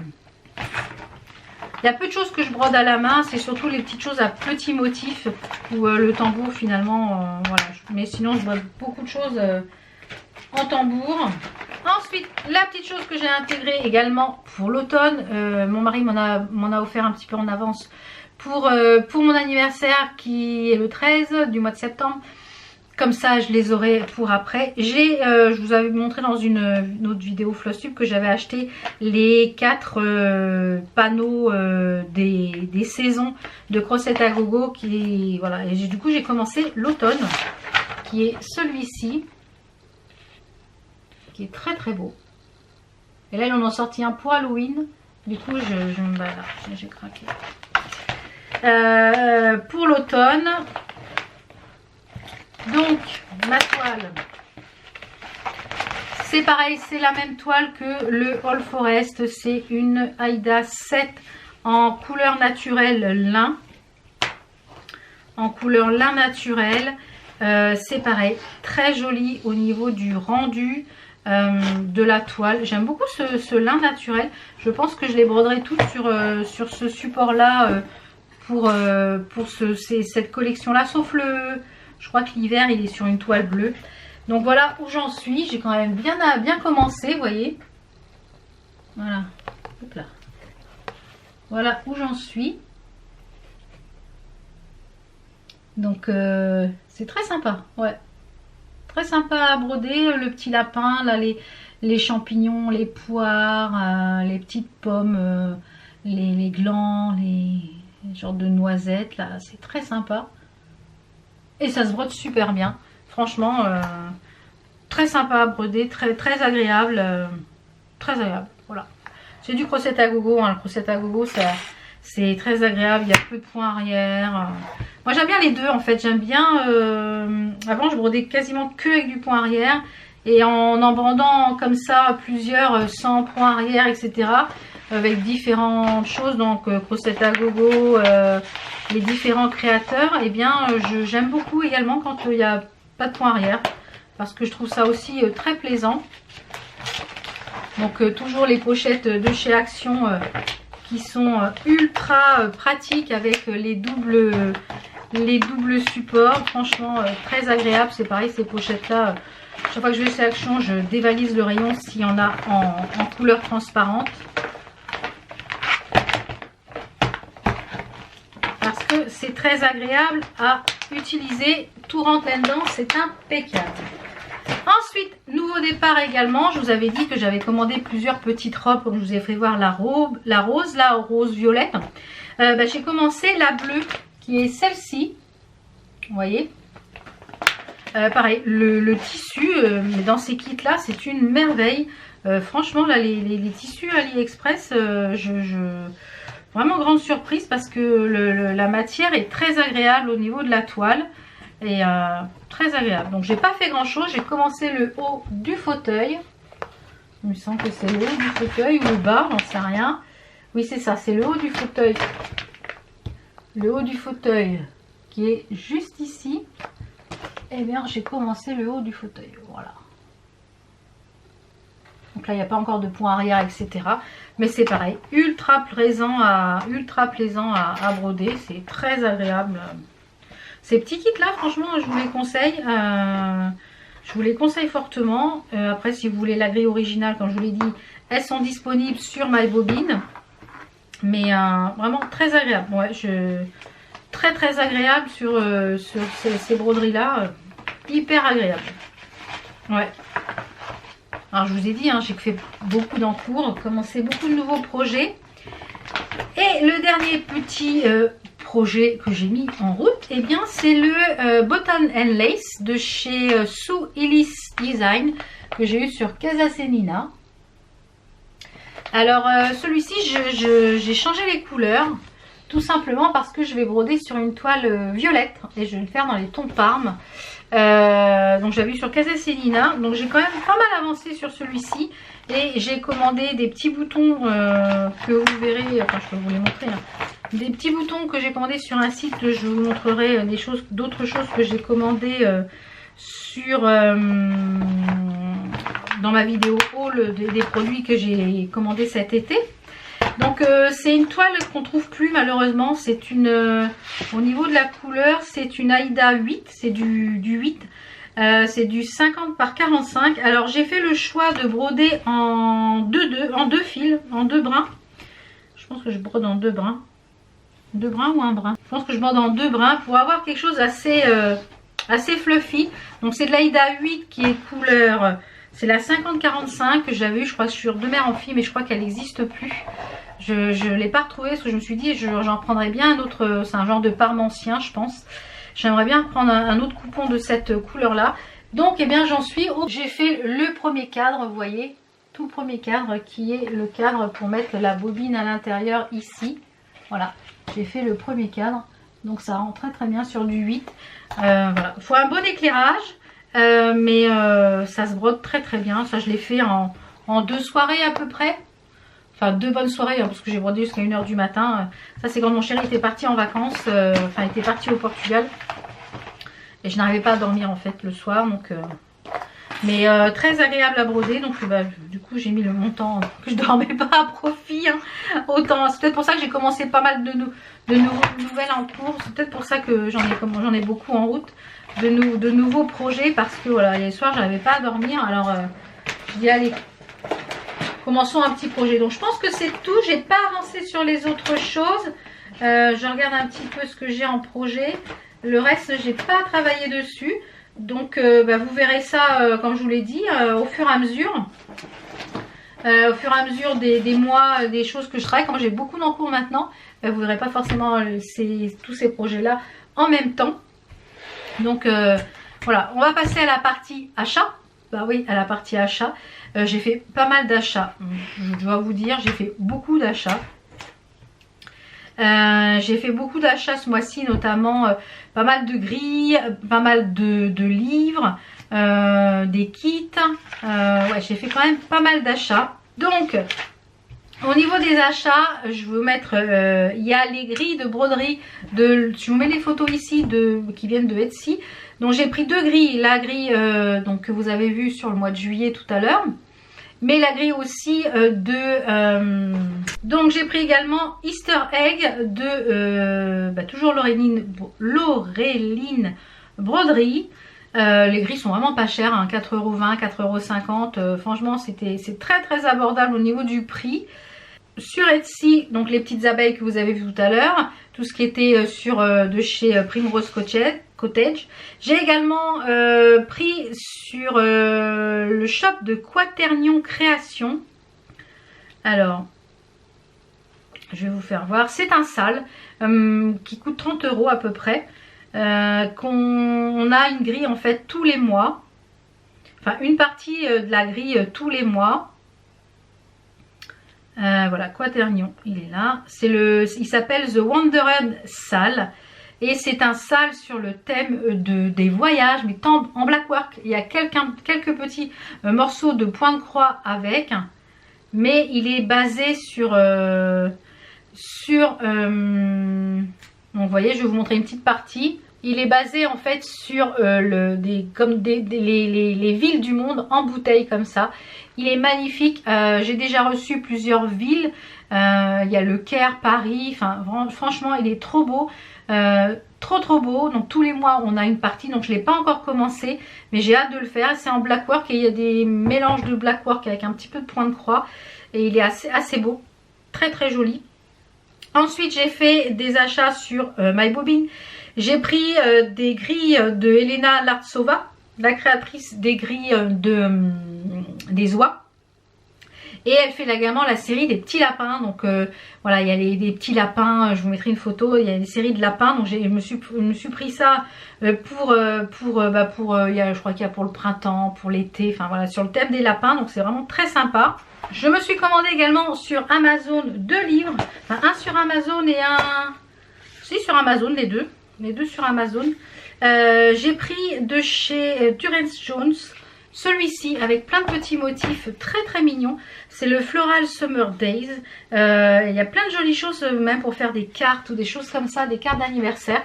Il y a peu de choses que je brode à la main, c'est surtout les petites choses à petits motifs où le tambour finalement, voilà. Mais sinon je brode beaucoup de choses en tambour. Ensuite, la petite chose que j'ai intégrée également pour l'automne, mon mari m'en a offert un petit peu en avance pour mon anniversaire qui est le 13 du mois de septembre. Comme ça je les aurai pour après. Je vous avais montré dans une autre vidéo Flosstube que j'avais acheté les 4 panneaux des saisons de Crochet à Gogo, qui voilà. Et du coup j'ai commencé l'automne qui est celui-ci, qui est très très beau. Et là ils en ont sorti un pour Halloween. Du coup j'ai craqué. Pour l'automne. Donc ma toile, c'est pareil, c'est la même toile que le All Forest, c'est une Aïda 7 en couleur naturelle lin. En couleur lin naturel, c'est pareil, très joli au niveau du rendu. de la toile. J'aime beaucoup ce lin naturel. Je pense que je les broderai toutes sur ce support là pour cette collection là, sauf je crois que l'hiver il est sur une toile bleue. Donc voilà où j'en suis. J'ai quand même bien commencé, vous voyez. Voilà. Hop là. Voilà où j'en suis. Donc c'est très sympa, ouais. Très sympa à broder, le petit lapin, là les champignons, les poires, les petites pommes, les glands, les genres de noisettes, là, c'est très sympa. Et ça se brode super bien, franchement, très sympa à broder, très agréable, voilà. C'est du crochet à gogo, hein. Le crochet à gogo, c'est très agréable, il y a peu de points arrière. Moi j'aime bien les deux en fait, j'aime bien, avant je brodais quasiment que avec du point arrière, et en brodant comme ça plusieurs sans point arrière, etc. Avec différentes choses, donc crochet à gogo, les différents créateurs, et bien j'aime beaucoup également quand il n'y a pas de point arrière, parce que je trouve ça aussi très plaisant. Donc toujours les pochettes de chez Action qui sont ultra pratiques avec les doubles supports, franchement très agréable. C'est pareil, ces pochettes là, chaque fois que je vais chez Action, je dévalise le rayon s'il y en a en couleur transparente, parce que c'est très agréable à utiliser, tout rentre là-dedans, c'est impeccable. Ensuite, nouveau départ également, je vous avais dit que j'avais commandé plusieurs petites robes, comme je vous ai fait voir la rose, là, rose violet. J'ai commencé la bleue, qui est celle-ci, vous voyez. Pareil, le tissu, dans ces kits là, c'est une merveille. Franchement, là, les tissus AliExpress, vraiment grande surprise, parce que la matière est très agréable au niveau de la toile. Et très agréable. Donc j'ai pas fait grand chose, j'ai commencé le haut du fauteuil. Il me semble que c'est le haut du fauteuil ou le bas, j'en sais rien. Oui, c'est ça, c'est le haut du fauteuil. Le haut du fauteuil qui est juste ici. Et bien j'ai commencé le haut du fauteuil, voilà. Donc là il n'y a pas encore de point arrière, etc. Mais c'est pareil, ultra plaisant à broder, c'est très agréable. Ces petits kits là, franchement, je vous les conseille. Je vous les conseille fortement. Après, si vous voulez la grille originale, comme je vous l'ai dit, elles sont disponibles sur MyBobine. Mais vraiment très agréable. Ouais, très agréable sur ces broderies là. Hyper agréable. Ouais. Alors je vous ai dit, hein, j'ai fait beaucoup d'encours, commencé beaucoup de nouveaux projets. Et le dernier petit projet que j'ai mis en route, et bien c'est le Button and Lace de chez Sue Ellis Design, que j'ai eu sur Casa Semina. Alors celui-ci, j'ai changé les couleurs, tout simplement parce que je vais broder sur une toile violette, et je vais le faire dans les tons Parme. Donc j'avais vu sur Casa Semina, donc j'ai quand même pas mal avancé sur celui-ci. Et j'ai commandé des petits boutons que vous verrez, enfin je peux vous les montrer, hein. Des petits boutons que j'ai commandés sur un site, je vous montrerai d'autres choses que j'ai commandées dans ma vidéo haul des produits que j'ai commandés cet été. Donc c'est une toile qu'on trouve plus malheureusement, c'est au niveau de la couleur, c'est une Aïda 8, c'est du 8. C'est du 50 par 45. Alors j'ai fait le choix de broder en deux fils, en deux brins. Je pense que je brode en deux brins. Deux brins ou un brin? Je pense que je brode en deux brins pour avoir quelque chose assez fluffy. Donc c'est de l'Aïda 8 qui est couleur, c'est la 50-45 que j'avais eu, je crois, sur Deux Mères en Fille, mais je crois qu'elle n'existe plus. Je ne l'ai pas retrouvée parce que je me suis dit j'en prendrais bien un autre, c'est un genre de Parme ancien je pense. J'aimerais bien prendre un autre coupon de cette couleur là. Donc eh bien j'en suis j'ai fait le premier cadre, vous voyez, tout premier cadre qui est le cadre pour mettre la bobine à l'intérieur ici. Voilà, j'ai fait le premier cadre. Donc ça rentre très bien sur du 8. Voilà, il faut un bon éclairage. Mais ça se brode très bien. Ça je l'ai fait en 2 soirées à peu près. Enfin 2 bonnes soirées, hein, parce que j'ai brodé jusqu'à 1 h du matin. Ça c'est quand mon chéri était parti en vacances. Enfin il était parti au Portugal. Et je n'arrivais pas à dormir en fait le soir. Donc mais très agréable à broder. Donc bah, du coup j'ai mis le montant que je dormais pas à profit, hein. Autant c'est peut-être pour ça que j'ai commencé pas mal de nouvelles en cours. C'est peut-être pour ça que j'en ai beaucoup en route de nouveaux projets, parce que voilà, les soirs j'arrivais pas à dormir. Alors je dis allez, commençons un petit projet. Donc je pense que c'est tout. J'ai pas avancé sur les autres choses. Je regarde un petit peu ce que j'ai en projet. Le reste j'ai pas travaillé dessus. Donc bah, vous verrez ça comme je vous l'ai dit au fur et à mesure. Au fur et à mesure des mois, des choses que je travaille. Quand j'ai beaucoup en cours maintenant, vous ne verrez pas forcément tous ces projets là en même temps. Donc voilà, on va passer à la partie achat. Bah oui, à la partie achat. J'ai fait pas mal d'achats. Je dois vous dire, j'ai fait beaucoup d'achats. J'ai fait beaucoup d'achats ce mois-ci, notamment pas mal de grilles, pas mal de livres, des kits. Ouais, j'ai fait quand même pas mal d'achats. Donc, au niveau des achats, je vais vous mettre, il y a les grilles de broderie. Je vous mets les photos ici qui viennent de Etsy. Donc j'ai pris deux grilles. La grille donc, que vous avez vue sur le mois de juillet tout à l'heure. Mais la grille aussi donc j'ai pris également Easter Egg de toujours Laureline Broderie. Les grilles sont vraiment pas chères, hein, 4,20 €, 4,50 €. Franchement c'est très très abordable au niveau du prix. Sur Etsy, donc les petites abeilles que vous avez vu tout à l'heure, tout ce qui était de chez Primrose Cottage. J'ai également pris sur le shop de Quaternion Création. Alors, je vais vous faire voir. C'est un sale qui coûte 30 € à peu près. Qu'on a une grille en fait tous les mois. Enfin, une partie de la grille tous les mois. Voilà, Quaternion, il est là. Il s'appelle The Wandered Sale. Et c'est un sale sur le thème des voyages, mais en blackwork. Il y a quelques petits morceaux de point de croix avec. Mais il est basé sur... vous voyez, je vais vous montrer une petite partie. Il est basé en fait sur les villes du monde en bouteille comme ça. Il est magnifique. J'ai déjà reçu plusieurs villes. Il y a le Caire, Paris. Enfin, franchement, il est trop beau. Trop beau. Donc tous les mois, on a une partie. Donc je ne l'ai pas encore commencé. Mais j'ai hâte de le faire. C'est en blackwork et il y a des mélanges de blackwork avec un petit peu de point de croix. Et il est assez beau. Très très joli. Ensuite, j'ai fait des achats sur MyBobbin. J'ai pris des grilles de Elena Lartsova, la créatrice des grilles des oies. Et elle fait également la série des petits lapins. Donc voilà, il y a des petits lapins, je vous mettrai une photo, il y a des séries de lapins. Donc je me suis pris ça je crois qu'il y a pour le printemps, pour l'été, enfin voilà, sur le thème des lapins. Donc c'est vraiment très sympa. Je me suis commandé également sur Amazon 2 livres. Enfin un sur Amazon et un... Si, sur Amazon, les deux sur Amazon. J'ai pris de chez Durance Jones celui-ci avec plein de petits motifs très très mignons. C'est le Floral Summer Days. Il y a plein de jolies choses même pour faire des cartes ou des choses comme ça, des cartes d'anniversaire.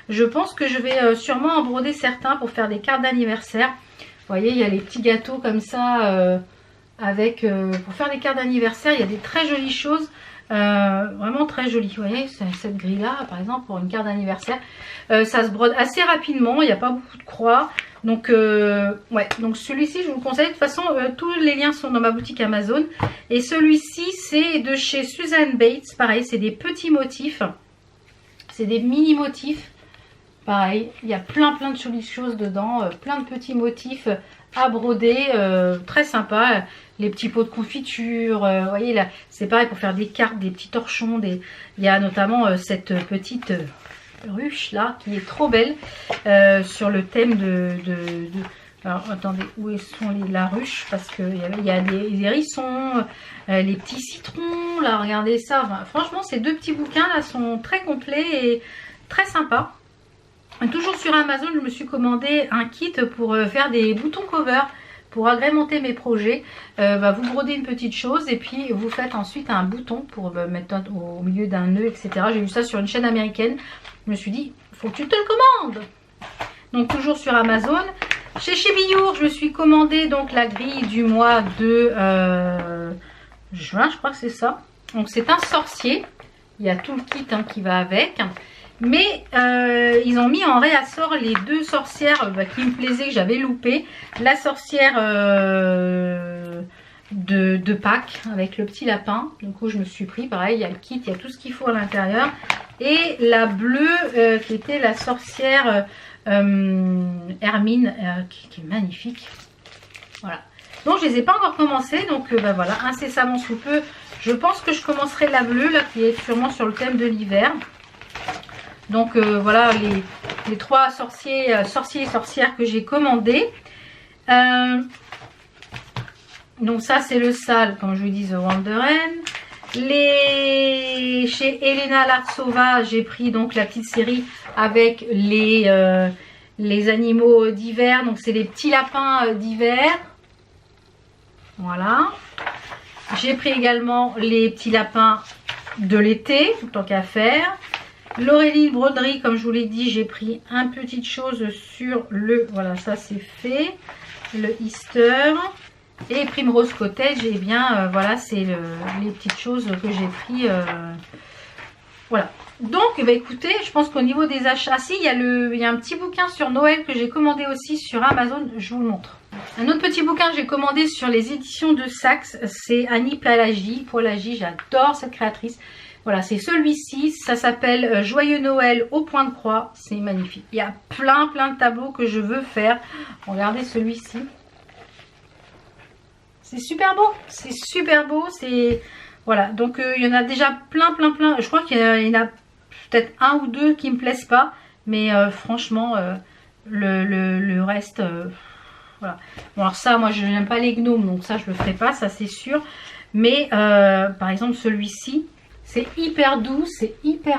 Je pense que je vais sûrement en broder certains pour faire des cartes d'anniversaire. Vous voyez, il y a les petits gâteaux comme ça pour faire des cartes d'anniversaire. Il y a des très jolies choses. Vraiment très joli. Vous voyez cette grille là par exemple pour une carte d'anniversaire, ça se brode assez rapidement, il n'y a pas beaucoup de croix. Donc ouais, donc celui-ci je vous le conseille. De toute façon tous les liens sont dans ma boutique Amazon. Et celui-ci c'est de chez Suzanne Bates. Pareil, c'est des petits motifs, c'est des mini motifs. Pareil, il y a plein de jolies choses dedans, plein de petits motifs à broder, très sympa. Les petits pots de confiture, vous voyez là, c'est pareil pour faire des cartes, des petits torchons. Il y a notamment cette petite ruche là qui est trop belle sur le thème alors attendez, où sont la ruche, parce qu'il y a des hérissons, les petits citrons là, regardez ça. Enfin, franchement ces deux petits bouquins là sont très complets et très sympas. Toujours sur Amazon, je me suis commandé un kit pour faire des boutons cover pour agrémenter mes projets. Vous brodez une petite chose et puis vous faites ensuite un bouton pour mettre au milieu d'un nœud, etc. J'ai vu ça sur une chaîne américaine. Je me suis dit, faut que tu te le commandes. Donc toujours sur Amazon. Chez Chibiour, je me suis commandé donc la grille du mois de juin, je crois que c'est ça. Donc c'est un sorcier. Il y a tout le kit hein, qui va avec. Mais ils ont mis en réassort les deux sorcières qui me plaisaient, que j'avais loupé. La sorcière de Pâques avec le petit lapin. Du coup je me suis pris, pareil, il y a le kit, il y a tout ce qu'il faut à l'intérieur. Et la bleue qui était la sorcière Hermine, qui est magnifique. Voilà. Donc je les ai pas encore commencé, donc bah, voilà, incessamment sous peu. Je pense que je commencerai la bleue, là, qui est sûrement sur le thème de l'hiver. Donc voilà les trois sorciers et sorcières que j'ai commandés. Donc ça c'est le sale, comme je vous dis, The Wanderen. Chez Elena Lartsova, j'ai pris donc la petite série avec les animaux d'hiver. Donc c'est les petits lapins d'hiver. Voilà. J'ai pris également les petits lapins de l'été, tant qu'à faire. L'Aurélie Broderie, comme je vous l'ai dit, j'ai pris un petite chose sur le... Voilà, ça c'est fait. Le Easter. Et Primrose Cottage, et bien voilà, c'est les petites choses que j'ai pris. Voilà. Donc, bah, écoutez, je pense qu'au niveau des achats... Ah si, il y a un petit bouquin sur Noël que j'ai commandé aussi sur Amazon. Je vous le montre. Un autre petit bouquin que j'ai commandé sur les éditions de Saxe, c'est Annie Poilagi. J'adore cette créatrice. Voilà, c'est celui-ci. Ça s'appelle Joyeux Noël au point de croix. C'est magnifique. Il y a plein de tableaux que je veux faire. Regardez celui-ci. C'est super beau. C'est super beau. C'est... Voilà, donc il y en a déjà plein. Je crois qu'il y en a peut-être un ou deux qui me plaisent pas. Mais franchement, le reste... voilà. Bon, alors ça, moi je n'aime pas les gnomes, donc ça je le ferai pas, ça c'est sûr. Mais par exemple celui-ci, c'est hyper doux, c'est hyper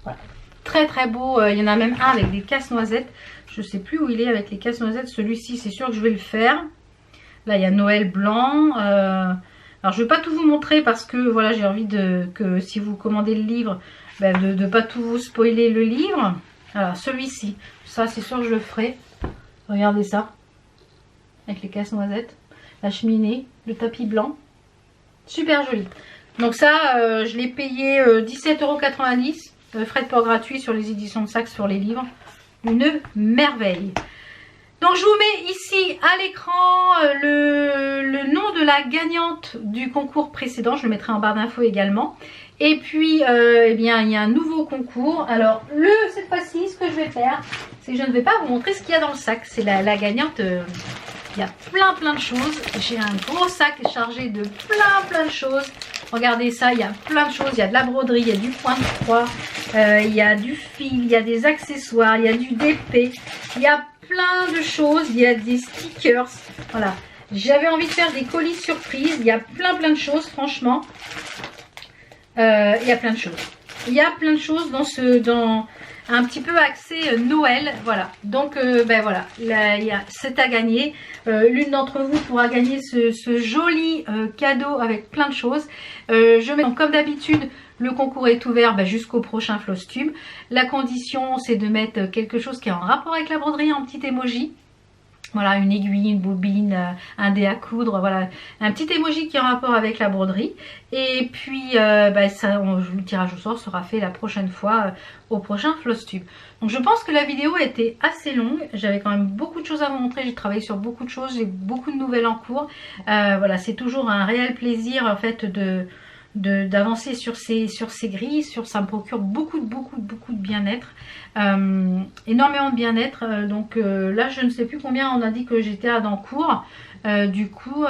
voilà, très beau. Il y en a même un avec des casse-noisettes. Je sais plus où il est avec les casse-noisettes. Celui-ci, c'est sûr que je vais le faire. Là il y a Noël blanc. Alors je vais pas tout vous montrer parce que voilà, j'ai envie que si vous commandez le livre, ben, de pas tout vous spoiler le livre. Alors celui-ci, ça c'est sûr que je le ferai. Regardez ça, avec les casse-noisettes, la cheminée, le tapis blanc, super joli. Donc ça, je l'ai payé 17,90 €, frais de port gratuit sur les éditions de Saxe sur les livres. Une merveille. Donc je vous mets ici à l'écran le nom de la gagnante du concours précédent, je le mettrai en barre d'infos également. Et puis, eh bien, il y a un nouveau concours. Alors, cette fois-ci, ce que je vais faire, c'est que je ne vais pas vous montrer ce qu'il y a dans le sac. C'est la gagnante. Il y a plein de choses. J'ai un gros sac chargé de plein de choses. Regardez ça, il y a plein de choses. Il y a de la broderie, il y a du point de croix, il y a du fil, il y a des accessoires, il y a du DP. Il y a plein de choses. Il y a des stickers. Voilà. J'avais envie de faire des colis surprises. Il y a plein de choses, franchement. Il y a plein de choses. Il y a plein de choses dans un petit peu axé Noël. Voilà. Donc ben voilà, c'est à gagner. L'une d'entre vous pourra gagner ce joli cadeau avec plein de choses. Je mets donc, comme d'habitude, le concours est ouvert jusqu'au prochain Flosstube. La condition, c'est de mettre quelque chose qui est en rapport avec la broderie en petit emoji. Voilà, une aiguille, une bobine, un dé à coudre, voilà, un petit emoji qui est en rapport avec la broderie. Et puis, le tirage au sort sera fait la prochaine fois au prochain Flosstube. Donc je pense que la vidéo a été assez longue. J'avais quand même beaucoup de choses à vous montrer. J'ai travaillé sur beaucoup de choses, j'ai beaucoup de nouvelles en cours. Voilà, c'est toujours un réel plaisir en fait d'avancer sur ces grilles. Ça me procure beaucoup de bien-être. Énormément de bien-être. Donc là je ne sais plus combien on a dit que j'étais dans cours. Du coup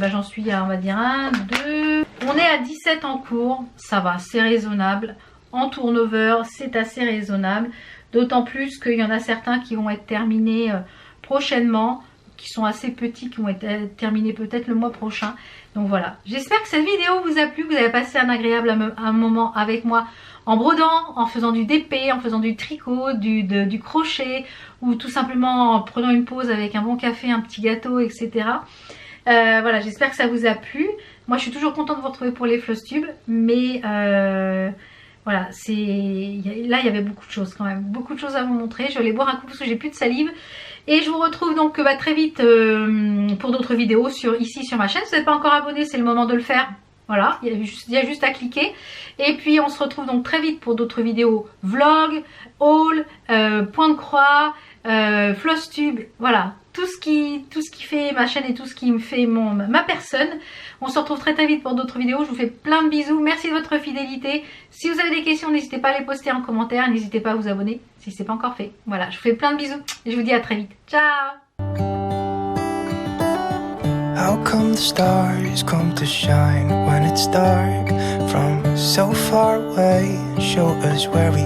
j'en suis à, on va dire 1, 2, on est à 17 en cours. Ça va, c'est raisonnable. En turnover c'est assez raisonnable, d'autant plus qu'il y en a certains qui vont être terminés prochainement, qui sont assez petits, qui vont être terminés peut-être le mois prochain. Donc voilà, j'espère que cette vidéo vous a plu, que vous avez passé un agréable moment avec moi en brodant, en faisant du DP, en faisant du tricot, du crochet, ou tout simplement en prenant une pause avec un bon café, un petit gâteau, etc. Voilà, j'espère que ça vous a plu. Moi je suis toujours contente de vous retrouver pour les Flosstube, mais Voilà, là il y avait beaucoup de choses quand même, beaucoup de choses à vous montrer. Je vais aller boire un coup parce que j'ai plus de salive. Et je vous retrouve donc très vite pour d'autres vidéos ici sur ma chaîne. Si vous n'êtes pas encore abonné, c'est le moment de le faire. Voilà, il y a juste à cliquer. Et puis on se retrouve donc très vite pour d'autres vidéos vlog, haul, point de croix, floss tube, voilà, tout ce qui fait ma chaîne et tout ce qui me fait ma personne. On se retrouve très vite pour d'autres vidéos. Je vous fais plein de bisous, merci de votre fidélité. Si vous avez des questions, n'hésitez pas à les poster en commentaire, n'hésitez pas à vous abonner si ce n'est pas encore fait. Voilà, je vous fais plein de bisous et je vous dis à très vite. Ciao. How come the stars come to shine when it's dark from so far away and show us where we